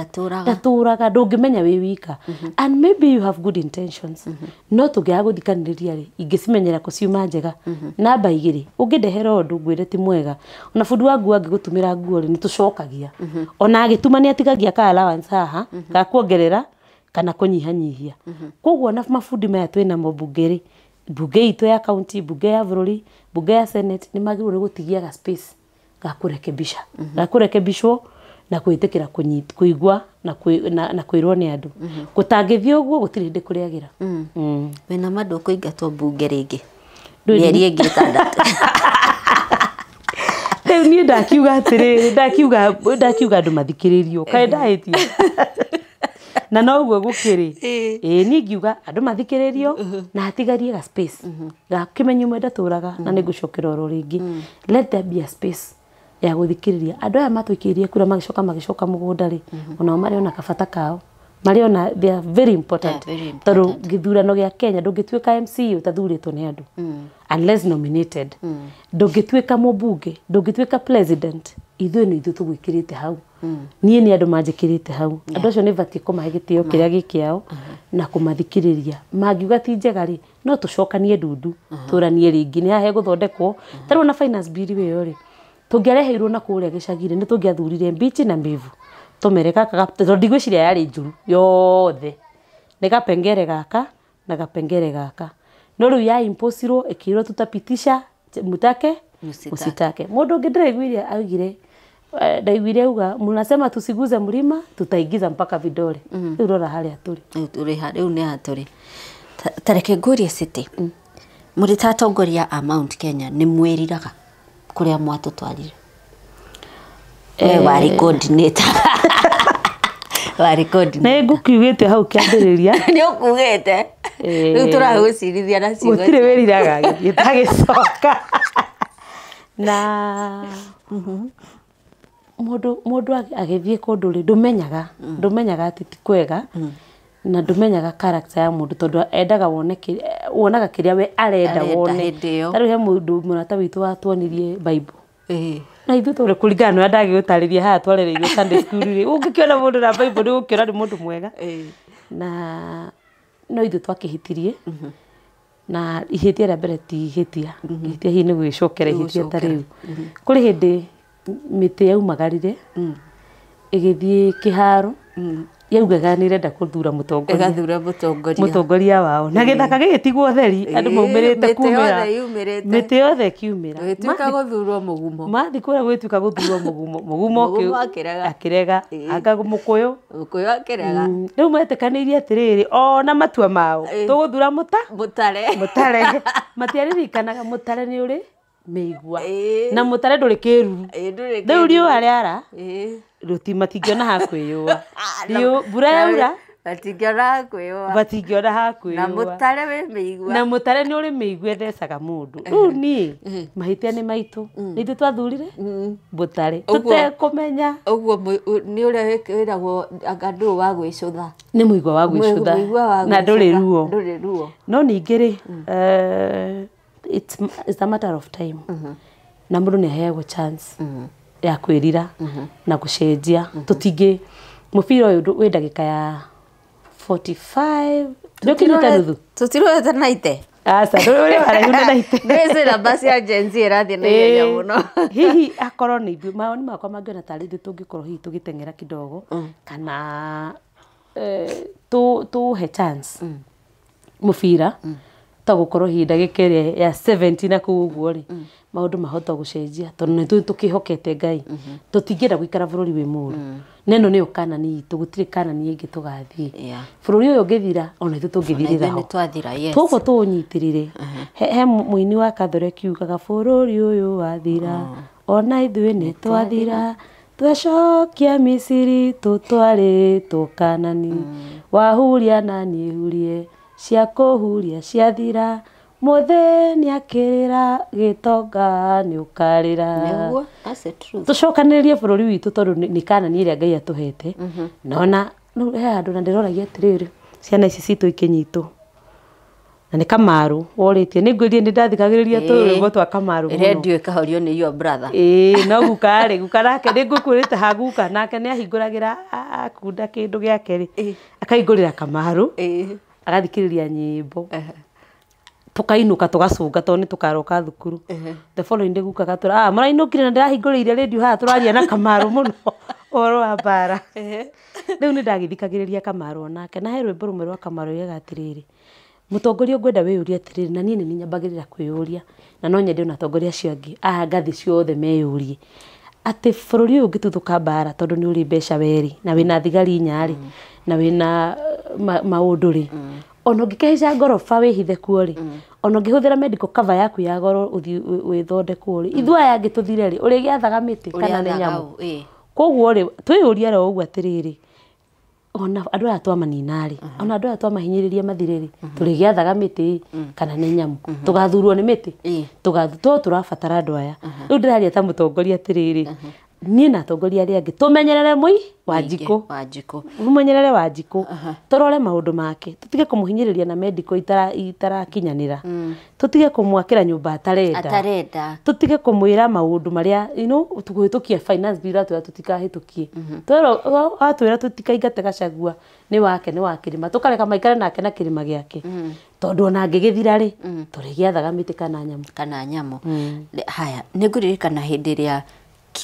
gaturaga ndungimenya wi wika and maybe you have good intentions no tungiaga guthikaniria ri ingicimenyera kuciuma njega namba igiri ungindehera undu ngwire ti mwega ona fundi wa nguo angigutumira nguo ri ni tucokagia ona agituma ni atigagia ka allowance haha ga kuongerera kana kunyihanyihia koguo na mafundi maya twina mbunge bunge itu ya county bunge ya bururi bunge ya senate ni magirwo ni gutigia ga space ga kurekebishwo na kwitikira kuigwa na kwirwo ni andu gutangithio uguo gutiri ndi kuriagira wena mandu kuingatwo bunge ringi mieri ingi 6 ni ndakiuga atiriri ndakiuga andu mathikiririo kae ndahitie na no uguo gukiri ni ngiuga andu mathikiririo na hatigarie ga space ga kimenyu mwenda turaga na ni gucokera oro ringi let there be a space ya guthikiriria andu aya matwikirie kura magicoka mugunda ri ona mariona kabata kao mariona they are very important tondu githurano gia Kenya ndungituika MC utathuritwo ni andu unless nominated ndungituika mubunge ndungituika president ithu tugwikirite hau nie ni andu manjikirite hau andu acio ni bati kumahe gitio kiria gikiao na kumathikiriria mangiuga ti njega ri no tucokanie ndundu turanie ringi ni hahe guthondekwo taru na finance bill we yori tungiareheirwo na kuria gicagire ni tungiathurire mbichi na mbivu tũmere gaka tondũ ndigwĩciria yarĩ njuru yothe nĩ gapengere gaka na gapengere gaka no rĩu ya impossible ĩkĩrwo tutapitisha mutake musitake mũndũ ũngĩ ndĩraiguire augire ndaiguire uga mnasema tusiguze mlima tutaingiza mpaka vidole rĩu rora harĩa tũrĩ rĩu nĩ hatũrĩ tareke ngũrie city mũrĩ tatongoria a Mount Kenya nĩ mwĩriraga kũrĩa mwatũtwarire wari coordinator wari coordinator nĩ ngũkiugĩte hau kĩambĩrĩria nĩ ũkugĩte rĩu tũragũcirithia na ciugo gũtirĩ wĩriraga gĩtagĩcoka na mũndũ agĩthiĩ kũndũ rĩ ndũmenyaga atĩ ti kwega na ndũmenyaga character ya mũndũ tondũ endaga wonaga kĩrĩa we arenda wone tarĩu he mũndũ mũrata witũ watuonirie Bible na ithuĩ tũrĩ kũringana na ndagĩgũtarĩria haha twarereirwo Sunday school rĩ ũngĩkĩona mũndũ na Bible nĩ gũkĩona nĩ mũndũ mwega na no ithuĩ twakĩhĩtirie na ihĩtia rĩa mbere ti ihĩtia ihĩtia hihi nĩ gwĩcokera ihĩtia ta rĩu kũrĩ hĩndĩ mĩtĩ yaumagarire ĩgĩthiĩ kĩharo yaugaga nĩ ĩrenda kũthura mũtongoria wao na gĩthaka gĩgĩtigwo theri andũ maumĩrĩte kumĩra mĩtĩ yothe ĩkiumĩra gwĩtuĩka gũthurwo mũgumo mathi kũrĩa gwĩtuĩka gũthurwo mũgumo akĩrega anga mũkũyũ akĩrega rĩu metĩkanĩirie atĩrĩrĩ ona matua mao tũgũthura mũtare matiaririkanaga mũtare nĩ ũrĩ mĩigua na mũtare ndũrĩ kĩruru rĩu riũa rĩara matingĩona ha kwĩyũa mbura yaura batingĩona ha kwĩyũa na mũtare nĩ ũrĩ mĩigua ĩthecaga mũndũ rĩu niĩ mahĩtia nĩ maitũ nĩ ithuĩ twathurire mũtare tũtekũmenya ũguo nĩ ũrĩa wĩragwo andũ wa gwĩcũtha nĩ mũigua wa gwĩcũtha na ndũrĩ ruo no ningĩ rĩ it's a matter of time na mũndũ nĩ aheagwo chance ya kwĩrira na gũcenjia tũtingĩ mũbira ũyũ wĩ ndagĩka ya 45 ndũkinyĩte nuthu tũtirũĩte na ite aca ndũrĩ waraihu na ite ndĩcĩra basi ya Gen Z ĩrathiĩ na ihenya mũno hihi akorwo nĩ ithuĩ mawoni makwa mangĩona tarĩ ithuĩ tũngĩkorwo hihi tũgĩteng'era kidogo kana tũhe chance mũbira ta gũkorwo hihi ndagĩka ĩrĩa ya 70 na kũu ũguo rĩ maũndũ mahota gũcenjia tondũ nĩ tũĩ tũkĩhokete Ngai tũtingĩenda gũikara bũrũri wĩ mũũru na ĩno nĩyo kanani itũ gũtirĩ kanani ĩngĩ tũgathiĩ bũrũri ũyũ ũngĩthira ona ithuĩ tũngĩthirĩra ho tũguo tũũnyitĩrĩre he mũini wa Kathore kiugaga bũrũri ũyũ wathira ona ithuĩ nĩ twathira twecokia Misiri tũtwarĩtwo Kanani wahuria na niĩ hurie cia kũhuria ciathira mũthenya akĩrĩra gĩtonga nĩ ũkarĩra tũcokanĩrĩrie bũrũri witũ tondũ nĩ Kanani ĩrĩa Ngai atũhete nona he handũ na ndĩroragia atĩrĩrĩ ciana ici citũ ikĩnyitwo na nĩ Kamaru worĩtie nĩ ngwĩrire nĩ ndathikagĩrĩria tũrwĩmbo twa Kamaru mũno radio ĩkahorio nĩ your brother no guka nake nĩ ngũkwĩrĩte ha guka nake nĩ ahingũragĩra akunda kĩndũ gĩake rĩ akahingũrĩra Kamaru agathikĩrĩria nyĩmbo tukainũka tugacũnga tondũ nĩ tukaroka thukuru the following day guka gatũra mũrainũkire na ndĩrahingũrĩire radio haha tũraria na Kamaru mũno ũhoro wa mbara rĩu nĩ ndagĩthikagĩrĩria Kamaru onake na he rwĩmbo rũmwe rwa Kamaru rũigaga atĩrĩrĩ mũtongoria ngwenda wĩyũrie atĩrĩrĩ na niĩ nĩ nyambagĩrĩra kwĩyũria na no nyende ona atongoria acio angĩ ngathĩ ciothe meyũrie atĩ bũrũri ũyũ ũngĩtuthũka mbara tondũ nĩ ũrĩ mbeca weri na wĩna thigari nyarĩ na wĩna maũndũ rĩ ona ũngĩkĩhaica ngoroba wĩhithe kuo rĩ ona ũngĩhũthĩra medical cover yaku ya goro ũthiĩ wĩthondekwo rĩ ithuĩ aya angĩ tũthire rĩ ũrĩgĩathaga mĩtĩ kana nĩ nyamũ koguo rĩ twĩyũrie ro ũguo atĩrĩrĩ ona andũ aya twamanina rĩ ona andũ aya twamahinyĩrĩria mathire rĩ tũrĩgĩathaga mĩtĩ kana nĩ nyamũ tũgathurwo nĩ mĩtĩ tũrabatara andũ aya rĩu ndĩraria ta mũtongoria atĩrĩrĩ niĩ na atongoria arĩa angĩ tũmenyerere Wanjikũ mũmenyerere Wanjikũ tũrore maũndũ make tũtige kũmũhinyĩrĩria na medical itarakinyanĩra tũtige kũmwakĩra nyũmba atarenda tũtige kũmwĩra maũndũ marĩa tũkũhĩtũkia finance bill atwĩra tũtikahĩtũkie atwĩra tũtikaingate Gachagua nĩ wake nĩ wa kĩrĩma tũkareka maikare nake na kĩrĩma gĩake tondũ ona angĩgĩthira rĩ tũrĩgĩathaga mĩtĩ kana nyamũ haya nĩ ngũririkana hĩndĩ ĩrĩa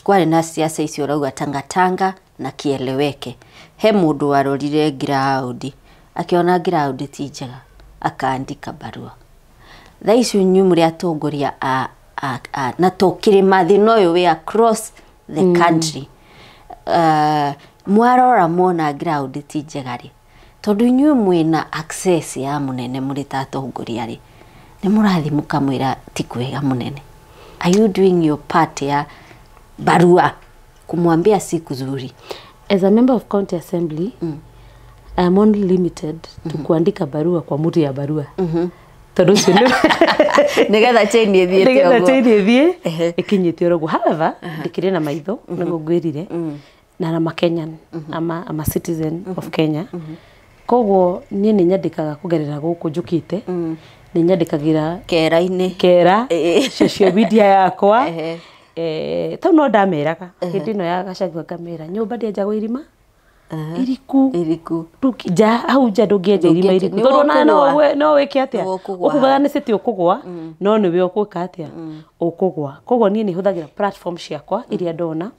kwarĩ na siasa icio rauga Tanga na kieleweke. He mundu warorire ground akiona ground ti njega akaandika barua. Thaa icio nyuĩ mũrĩ atongoria na tũkĩrĩma thĩna ũyũ we across the country. Mwarora mona ground ti njega rĩ, tondũ inyuĩ mwĩna access ya mũnene mũrĩ ta atongoria rĩ, nĩ mũrathi mũkamwĩra ti kwega mũnene. Are you doing your part ya barua kumwambia si kuzuri? As a member of county assembly, I am only limited to kuandika barua kwa mutu ya barua. Tondũ ũcio nĩgetha chain ĩthiĩ ĩkinyĩte oroguo. However, ndikĩrĩ na maitho nĩguo ngwĩrire na Kenyan, I'm a citizen of Kenya. Koguo niĩ nĩ nyandĩkaga kũgerera gũkũ njũkĩte, nĩ nyandĩkagĩra kera social media yakwa. Tau no ndameraga hĩndĩ ĩno ya Gachagua ngamera nyũmba ndĩenjagwo irima iriku ja hau ja ndũngĩenja irima iriku tondũ no wĩke atĩa ũkugaga nĩ city ũkũgwa no nĩwe ũkwĩka atĩa ũkũgwa. Koguo niĩ nĩ hũthagĩra platform ciakwa iria ndona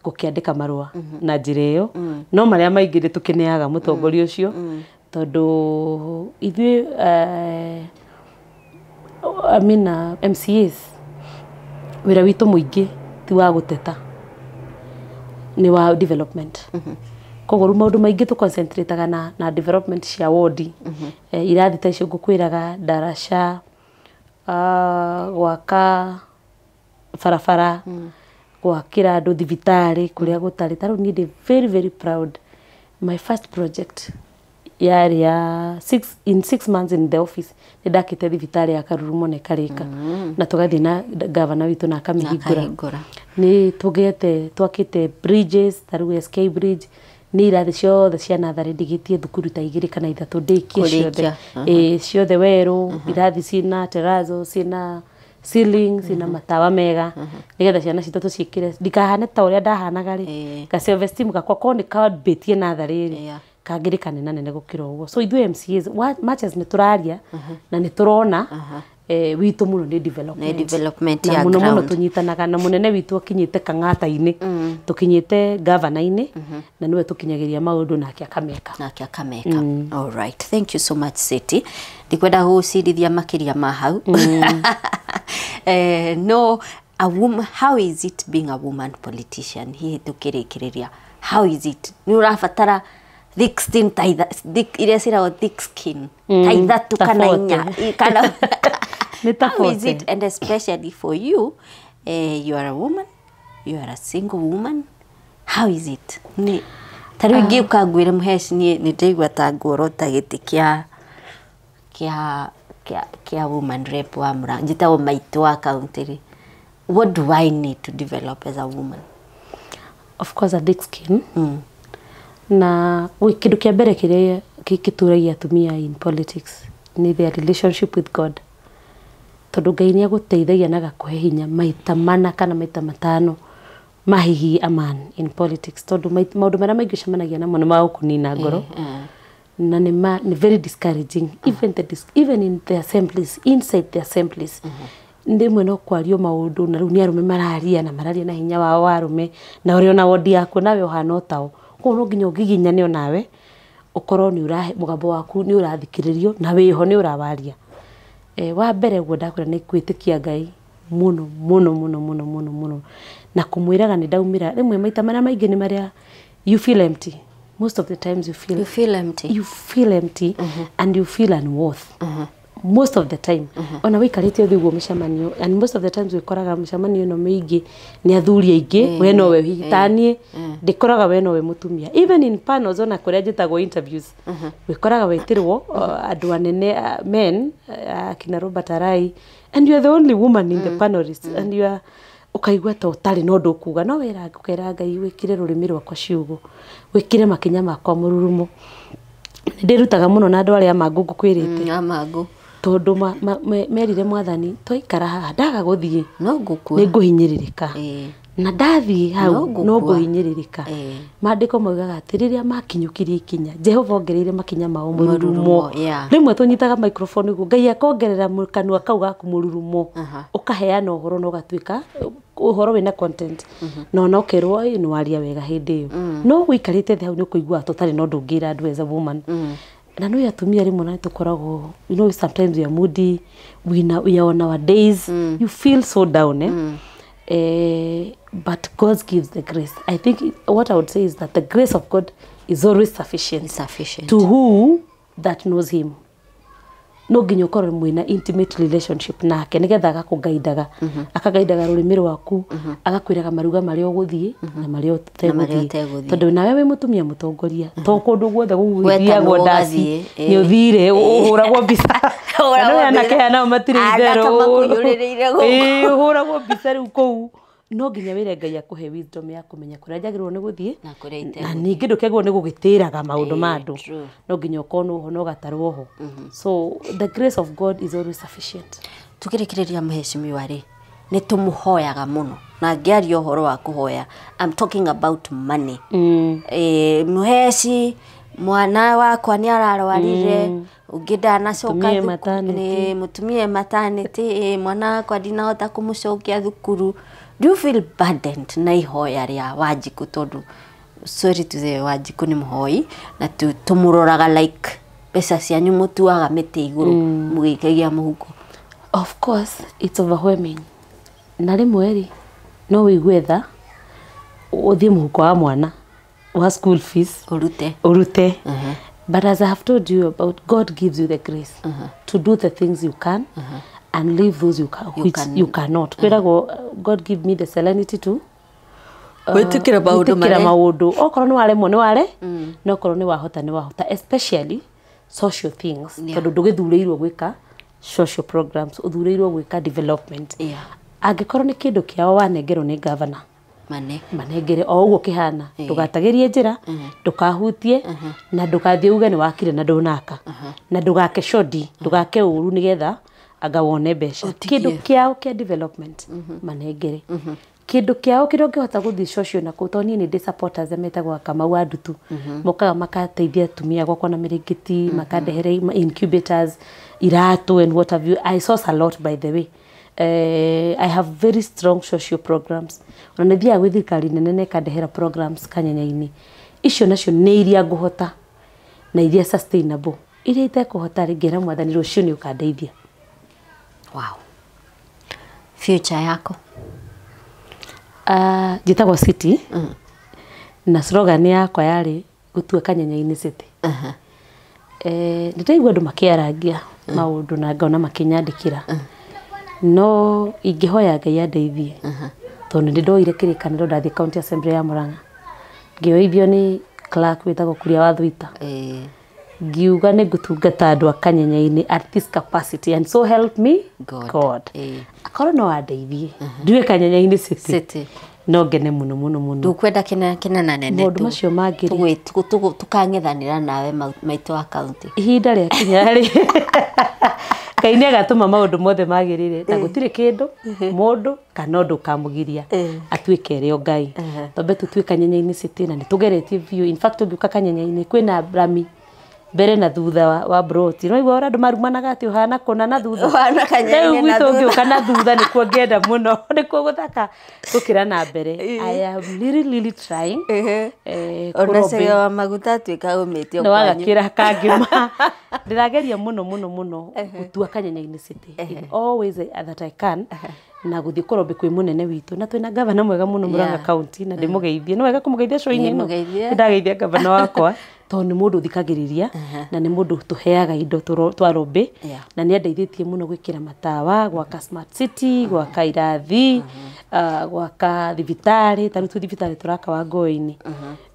gũkĩandĩka marũa na njĩra ĩyo, no marĩa maingĩ nĩ tũkĩneaga mũtongoria ũcio tondũ ithuĩ MCAs wĩra witũ mũingĩ ti wa gũteta, nĩ wa development. Koguo maũndũ maingĩ tũ concentrateaga na development cia ward. Irathi ta icio ngũkwĩraga ndaraca, gwaka barabara, gwakĩra andũ thibitarĩ kũrĩa gũtarĩ. Tarĩu niĩ ndĩ very very proud. My first project yarĩ ya in 6 months in the office nĩ ndakĩte thibitarĩ ya Karurumo na ĩkarĩka na tũgathiĩ na governor witũ na akamĩhingũra. Nĩ tũgĩte twakĩte bridges, tarĩu SK bridge, nĩ irathi ciothe cia natharĩ ndigĩtie thukuru ta 2 kana 3 ndĩkie ciothe. Ciothe werũ, irathi ciĩna terrazzo, ciĩna ceiling, ciĩna matawa mega nĩgetha ciana citũ tũciĩkĩre ndikahane ta ũrĩa ndahanaga rĩ, ga self esteem gakwa ko nĩ kambĩtie natharĩ rĩ kangĩrĩ kanene nene gũkĩra ũguo. So ithuĩ MCAs matches nĩ tũraria na nĩ tũrona witũ mũno nĩ development ya ground. Na mũno tũnyitanaga na mũnene witũ akinyĩte kang'ata-inĩ, tũkinyĩte governor-inĩ na nĩwe tũkinyagĩria maũndũ nake akameka. All right, thank you so much City. Ndikwenda gũcirithia makĩria ma hau. No, a woman, how is it being a woman politician? Hihi tũkĩrĩkĩrĩria, how is it? Nĩ ũrabatara thick skin iria ciragwo thick skin ta ithatũ kana inya kana how is it? And especially for you, you are a woman, you are a single woman, how is it? Tarĩu ingĩ ũkangwĩra Mũheci nĩ ndĩigua ta ngũrota gĩtĩ kĩa woman rep wa Mũrang'a njĩtagwo maitũ wa county. What do I need to develop as a woman? Of course a thick skin. Na kĩndũ kĩa mbere kĩrĩa gĩtũragia atumia in politics nĩ their relationship with God. Tondũ Ngai nĩ agũteithagia na gakũhe hinya maita 4 kana maita 5 mahihi a man in politics. Tondũ maũndũ marĩa maingĩ ũcemanagia namo nĩ magũkũnina ngoro na nĩ very discouraging. Even in the assemblies, inside the assemblies, ndimwe no kwario maũndũ na rĩu nĩ arũme mararia na hinya wao wa arũme na ũrĩ ona wodi yako nawe ũhana ũtao. Koguo no nginya ũgiginyane onawe ũkorwo nĩ ũrahe mũgambo waku nĩ ũrathikĩrĩrio na wĩho nĩ ũrawaria. Wa mbere guo ndakwĩra nĩ kwĩtĩkia Ngai mũno na kũmwĩraga nĩ ndaumĩra rĩmwe maita marĩa maingĩ nĩ marĩa you feel empty. Most of the times you feel empty and you feel unworth. Most of the time ona wĩikarĩte ũthiguo mĩcemanio, and most of the times wĩkoraga mĩcemanio ĩno mĩingĩ nĩ athuri aingĩ, we nowe hihitanie ndĩkoraga we nowe mũtumia. Even in panels ona kũrĩa njĩtagwo interviews wĩkoraga wĩtĩrwo andũ anene men kina Robert Arai, and you are the only woman in the panelists, and you are ukaigua ta ũtarĩ na ũndũ kuga no wĩra ngũkera Ngai wĩkĩre rũrĩmĩ rwakwa ciugo, wĩkĩre makinya makwa mũrurumo. Ndĩrutaga mũno na andũ arĩa Mangũ ngũkwĩrĩte Mangũ tondũ merire Mwathani twaikara haha ndaga gũthiĩ nĩ ngũhinyĩrĩrĩka na ndathiĩ hau no ngũhinyĩrĩrĩka. Maandĩko moigaga atĩ rĩrĩa makinyũkirie ikinya Jehova ongereire makinya mao mũrurumo. Rĩmwe tũnyitaga microphone guo Ngai akongerera kanua kau gaku mũrurumo ũkaheana ũhoro na ũgatuĩka uhoro wina content no no kerwo ni waria wega hindi yo no guikarite thau ni kuigua totally no ndungira andu as a woman na no yatumia rimwe na tukoragwo sometimes we are moody we are on our days you feel so down but God gives the grace. I think what I would say is that the grace of God is always sufficient to who that knows him. No nginya ukorwo mwina intimate relationship nake nigetha agakugaidaga akagaidaga rurimi rwaku agakwiraga maruga maria uguthie na maria uteguthie tondu nawe we mutumia mutongoria to kundu guothe guguthiagwo ndaci ni uthire uhuragwo mbica no na ke na matire itherũ uhuragwo mbica riu kou no nginya wire Ngai akuhe wisdom ya kumenya kuria njagirwo ni guthie na ningi ndukegwo ni gugitiraga maundu ma andu no nginya ukono ho no gatarwo ho so the grace of God is always sufficient. Tukirikiria muheshimiwa ri ni tumuhoyaga muno na ngiaria uhoro wa kuhoya. I'm talking about money. Muheshi mwana wakwa ni ararwarire ugida na coka ni mutumie maternity mwana wakwa dinahota kumucokia thukuru. Do you feel burdened na ihoya ria Wanjiku tondu sorry to say Wanjiku ni muhoi na tumuroraga like pesa cianyu mutuaga miti iguru mugikagia muhuko? Of course it's overwhelming na rimwe ri no wigwetha uthie muhuko wa mwana wa school fees urute but as I have told you about, God gives you the grace to do the things you can and leave those you cannot. God give me the serenity to witikira maundu okorwo ni waremwo ni ware no okorwo ni wahota especially social things tondu ndugithurirwo gwika social programs uthurirwo gwika development angikorwo ni kindu kiao wanengerwo ni governor manengere o uguo kihana ndugatagirie njira ndukahutie na ndukathie uge ni wakire na ndunaka na ndugake shodi ndugake uru nigetha aga wone besha kindu kiao kia development manengere kindu kiao kirio ngihota guthii social na kutoni ni supporters emetagwa kama wadutu mokaga makateithia tumia gwakwa na mirigiti makadehere incubators iratu and what have you. I source a lot by the way. I have very strong social programs. Onanathia gwi thirikari nene kadehera programs Kanyanya-ini. Icio nacio ni iria nguhota na iria sustainable. Iria itakuhota ngera mwathani rucio ni ukandeithia. Wow. Future yako? Jitagwo City. Na slogan yakwa yari gutua Kanyanya-ini City. Ndiraigua andu makiaragia maundu na ngona makinyandikira. No ingihoya Ngai andeithie tondu ndoire kirikaniro ndathie county assembly ya Murang'a ngioithio ni clerk witagwo Kuria wa Thwita ngiuga ni ngutungata andu a Kanyanya-ini at this capacity and so help me God. Akorwo no andeithie ndiwe Kanyanya-ini City no ngene muno muno muno ndukwenda kina na nene maundu macio mangiri tukang'ethanira nawe maito wa county ihinda ria kinyari Ngai ni agatuma maundu mothe magirire na gutire kindu mundu kana undu kamugiria atuike rio Ngai tombe tutue Kanyanya-ini City na nitugeretie view. In fact ungiuka Kanyanya-ini kwina brami mbere na thutha wa broti no igwa andu marumanaga ati uhana kuna na thutha wana Kanyanya-ini na thutha ungiuka na thutha ni kuo ngenda muno ni kuo guthaka tukira na mbere. I am really trying ona sega wa maguta twika umetio kwanyu no agakira kangima ndirageria muno gutua Kanyanya-ini City always that I can na guthie korombe kwi munene witu na twina governor mwega muno Murang'a county na ndimugeithie no wega kumugeithia show-ini no ndageithia governor wakwa tondu ni mundu thikagiriria na ni mundu tuheaga indo twarombe na ni andeithĩtie muno gwikira matawa gwaka smart city gwaka irathi gwaka thibitari taru tu thibitari turaka wa Ngoi-ini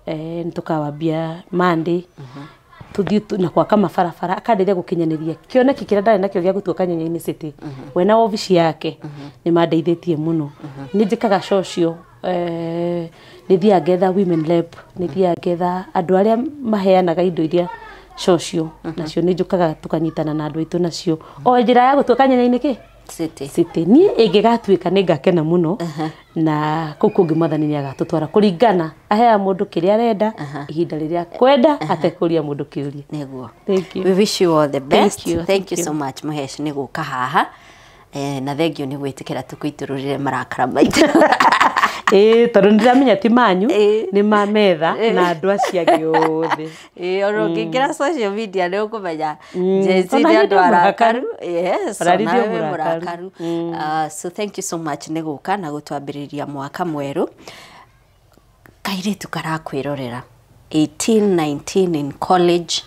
ni tukawambia Monday tuthie na gwaka mabarabara akandeithia gukinyaniria kioneki kiria ndari nakio gia gutua Kanyanya-ini City we na office yake ni mandeithĩtie muno ni njikaga social nithia ngetha women lab nithia ngetha andu aria maheanaga indo iria social nacio ni njukaga tukanyitana na andu aitu nacio o njira ya gutua Kanyanya-ini City ni ingigatuika ni ngakena muno na kukungi mwathani ni agatutwara kuringana ahea mundu kiria arenda ihinda riria kwenda atekuria mundu kiuria neguo. Thank you. We wish you all the best. Thank you so much Muhesh ni guka haha na thengio nĩ gwĩtĩkĩra tũkũitũrũrĩre marakara maitũ. Tondũ ndiramenya ti manyu nĩ mametha na andũ acio angĩ othe. Ona ũngĩingĩra social media nĩ ũkũmenya Jay-Z nĩ andũ arakaru. Yes, ona we mũrakaru. So thank you so much nĩ gũka na gũtwambĩrĩria mwaka mwerũ. Kairĩtu karakwĩrorera 18, 19 in college,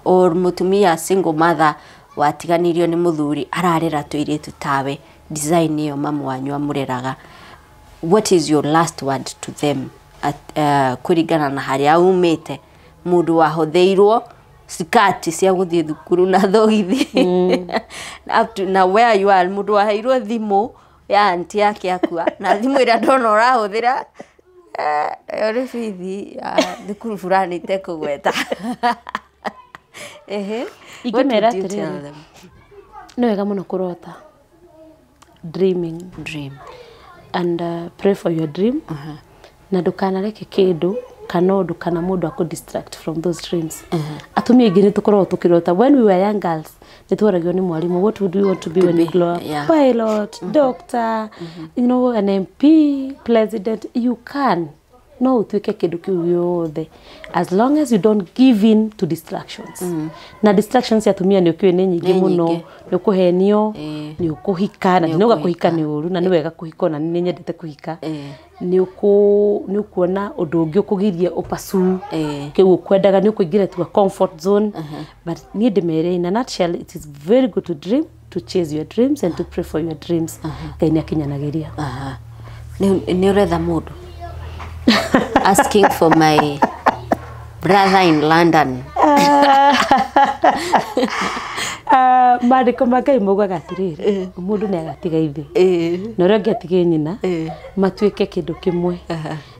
or mutumia single mother watiganirio nĩ mũthuri ararera tũirĩtu tawe, design ĩyo mamu wanyu amũreraga. What is your last word to them kũringana na harĩa umĩte? Mũndũ wahũthĩirwo sikati cia gũthiĩ thukuru na thogithi up to now where you are, mũndũ waheirwo thimũ ya anti yake akua na thimũ ĩrĩa ndona ũrahũthĩra ore bithi thukuru fulani tekũgweta. Ingĩmera atĩrĩrĩ, nĩ wega mũno kũrota, dream and pray for your dream, na ndũkanareke kĩndũ kana ũndũ kana mũndũ akũ-distract from those dreams. Atumia aingĩ nĩ tũkoragwo tũkĩrota. When we were young girls, nĩ twaragio nĩ mwarimũ, what would you want to be when you grow up? Pilot, doctor, you know, an MP, president. You can. No utuĩke kĩndũ kĩu gĩothe as long as you don't give in to distractions. Na distractions ya atumia nĩ ũkĩũĩ nĩ nyingĩ mũno. Nĩ ũkũhenio, nĩ ũkũhika, na nĩ kũhika nĩ ũru, na nĩ wega kũhika, na nĩ nyendete kũhika. Nĩ ũkuona ũndũ ũngĩ ũkũgiria ũpasu kĩu ũkwendaga, nĩ ũkũingĩra to a comfort zone. But niĩ ndĩmere, in a nutshell, it is very good to dream, to chase your dreams and to pray for your dreams. Ngai nĩ akinyanagĩria. Nĩ ũretha mũndũ asking for my brother in London. Maandĩko ma Ngai moigaga atĩrĩrĩ, mũndũ nĩ agatiga ithe na ũrĩa ũngĩ atige nyina, matuĩke kĩndũ kĩmwe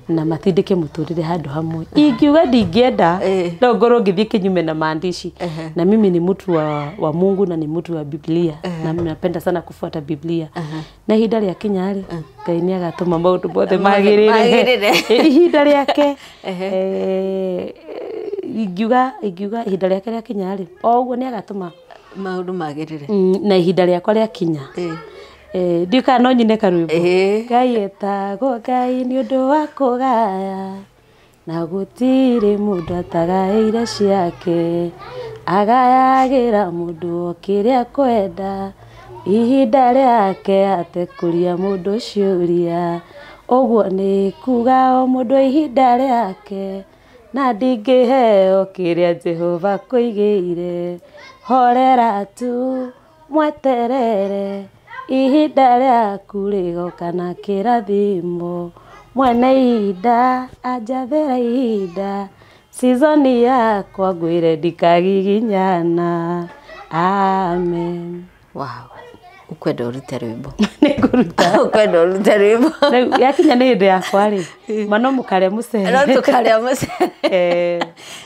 na matindĩke mũtũrĩre handũ hamwe. Ingiuga ndingĩenda, no ngorwo ngĩthiĩ kinyume na maandishi, na mimi ni mtu wa Mungu na ni mtu wa Biblia, na napenda sana kufuata Biblia. Na ihinda rĩakinya rĩ, Ngai nĩ agatũma maũndũ mothe magĩrĩre ihinda rĩake. Ingiuga ihinda rĩake rĩakinya rĩ, o ũguo nĩ agatũma maũndũ magĩrĩre na ihinda rĩakwa rĩakinya. Ndiũka no nyine karwĩmbo. Ngai etagwo Ngai nĩ ũndũ wa kũgaya, na gũtirĩ mũndũ atagaĩire ciake, agayagĩra mũndũ o kĩrĩa kwenda, ihinda rĩake atekũria mũndũ ciũria. Ũguo nĩ kuga o mũndũ ihinda rĩake, na ndingĩheo kĩrĩa Jehova kũigĩire. Horera tu mweterere, ihinda rĩaku rĩgoka na kĩrathimo. Mwene ihinda anjathĩra ihinda, season yakwa ngwĩre ndikagiginyana. Amen. Wow. Ukwenda ũrute rwĩmbo. Nĩngũruta. Ukwenda ũrute rwĩmbo. Yakinya nĩ hĩndĩ yakwa rĩ, mano mũkarĩa mũcere. No tũkarĩa mũcere.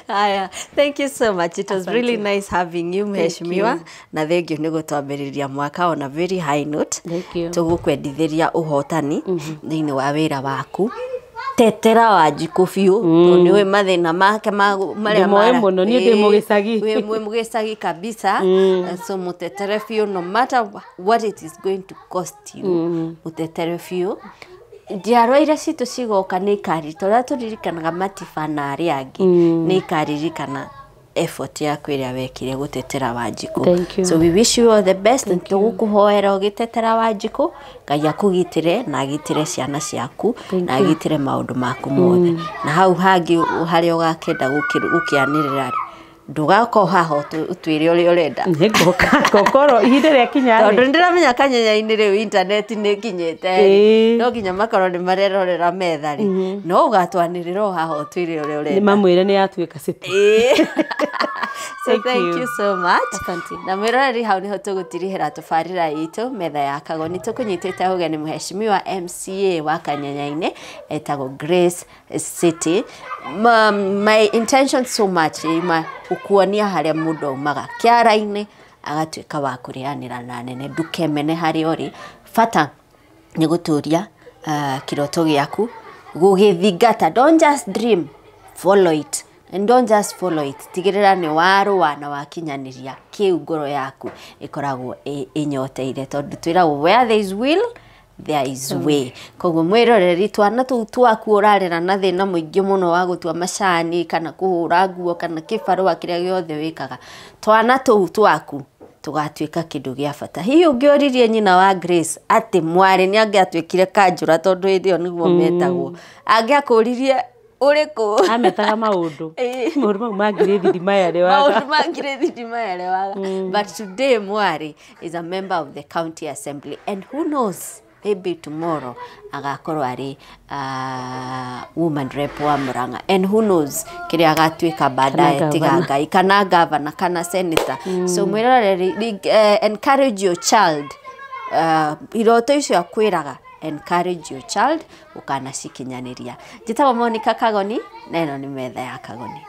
Aya, thank you so much. It was really nice having you, Mheshimiwa. Na thengio nĩ gũtwambĩrĩria mwaka on a very high note. Tũgũkwendithĩria ũhotani thĩinĩ wa wĩra waku. Tetera Wanjikũ biũ, nĩ we mathĩna make marĩa mara mũno niĩ ndĩ mũgĩcagi, we mũgĩcagi kabisa. So mũtetere biũ, no matter what it is going to cost you, mũtetere biũ. Njiarwa iria citũ cigoka nĩ ikarita, ũrĩa tũririkanaga Matiba na arĩa angĩ, nĩ ikaririkana effort yaku ĩrĩa wekire gũtetera Wanjikũ. So we wish you all the best, and tũgũkũhoera ũgĩtetera Wanjikũ. Ngai akũgitĩre na agitĩre ciana ciaku na agitĩre maũndũ maku mothe. Na hau hangĩ harĩa ũgakenda gũkĩanĩrĩra ndũgakorwo haha ũtwĩre ũrĩa ũrenda. Ngũkorwo ihinda rĩakinya rĩ, tondũ ndĩramenya kanyenya-inĩ rĩu internet nĩ kinyĩte, no nginya makorwo nĩ marerorera metha rĩ, no ũgatwanĩrĩra o haha ũtwĩre ũrĩa ũrenda. Nĩ mamwĩre nĩ yatuĩka city. So thank you so much. Na mwĩroreri hau nĩho tũgũtirihĩra tũbarĩra itũ metha ya Kagoni. Tũkũnyitĩte ũgeni Mheshimiwa MCA wa Kanyenya-inĩ etagwo Grace City. My intention so much ukuonia harĩa mũndũ aumaga kĩara-inĩ agatuĩka wa kũrĩanĩra na nene. Ndũkemene harĩa ũrĩ, bata nĩ gũtũria kĩroto gĩaku, gũgĩthingata. Don't just dream, follow it. and don't just follow it, tigirira ni warua na wakinyaniria kiu ngoro yaku ikoragwo inyoteire tondu twiragwo where there is will there is way. Koguo mwiroreri twana tu twaku urarera na thina muingi muno wa gutua macani kana kuhura nguo kana kibarua kiria giothe wikaga, twana tu twaku tugatuika kindu gia bata. Hihi ungioririe nyina wa Grace ati mwari ni angiatwikire kanjura tondu indio niguo metagwo, angiakuririe uriku ametaga maundu maundu mangire thimaya waga. But today Mwari is a member of the county assembly, and who knows, maybe tomorrow agakorwo ari woman rep wa Murang'a, and who knows kiria agatwika baadaye tiga Ngai kana governor kana senator. So mwiroreri, encourage your child, iroto icio akwiraga, encourage your child ukana cikinyaniria. Njitagwo Monica Kagoni, na ino ni metha ya Kagoni.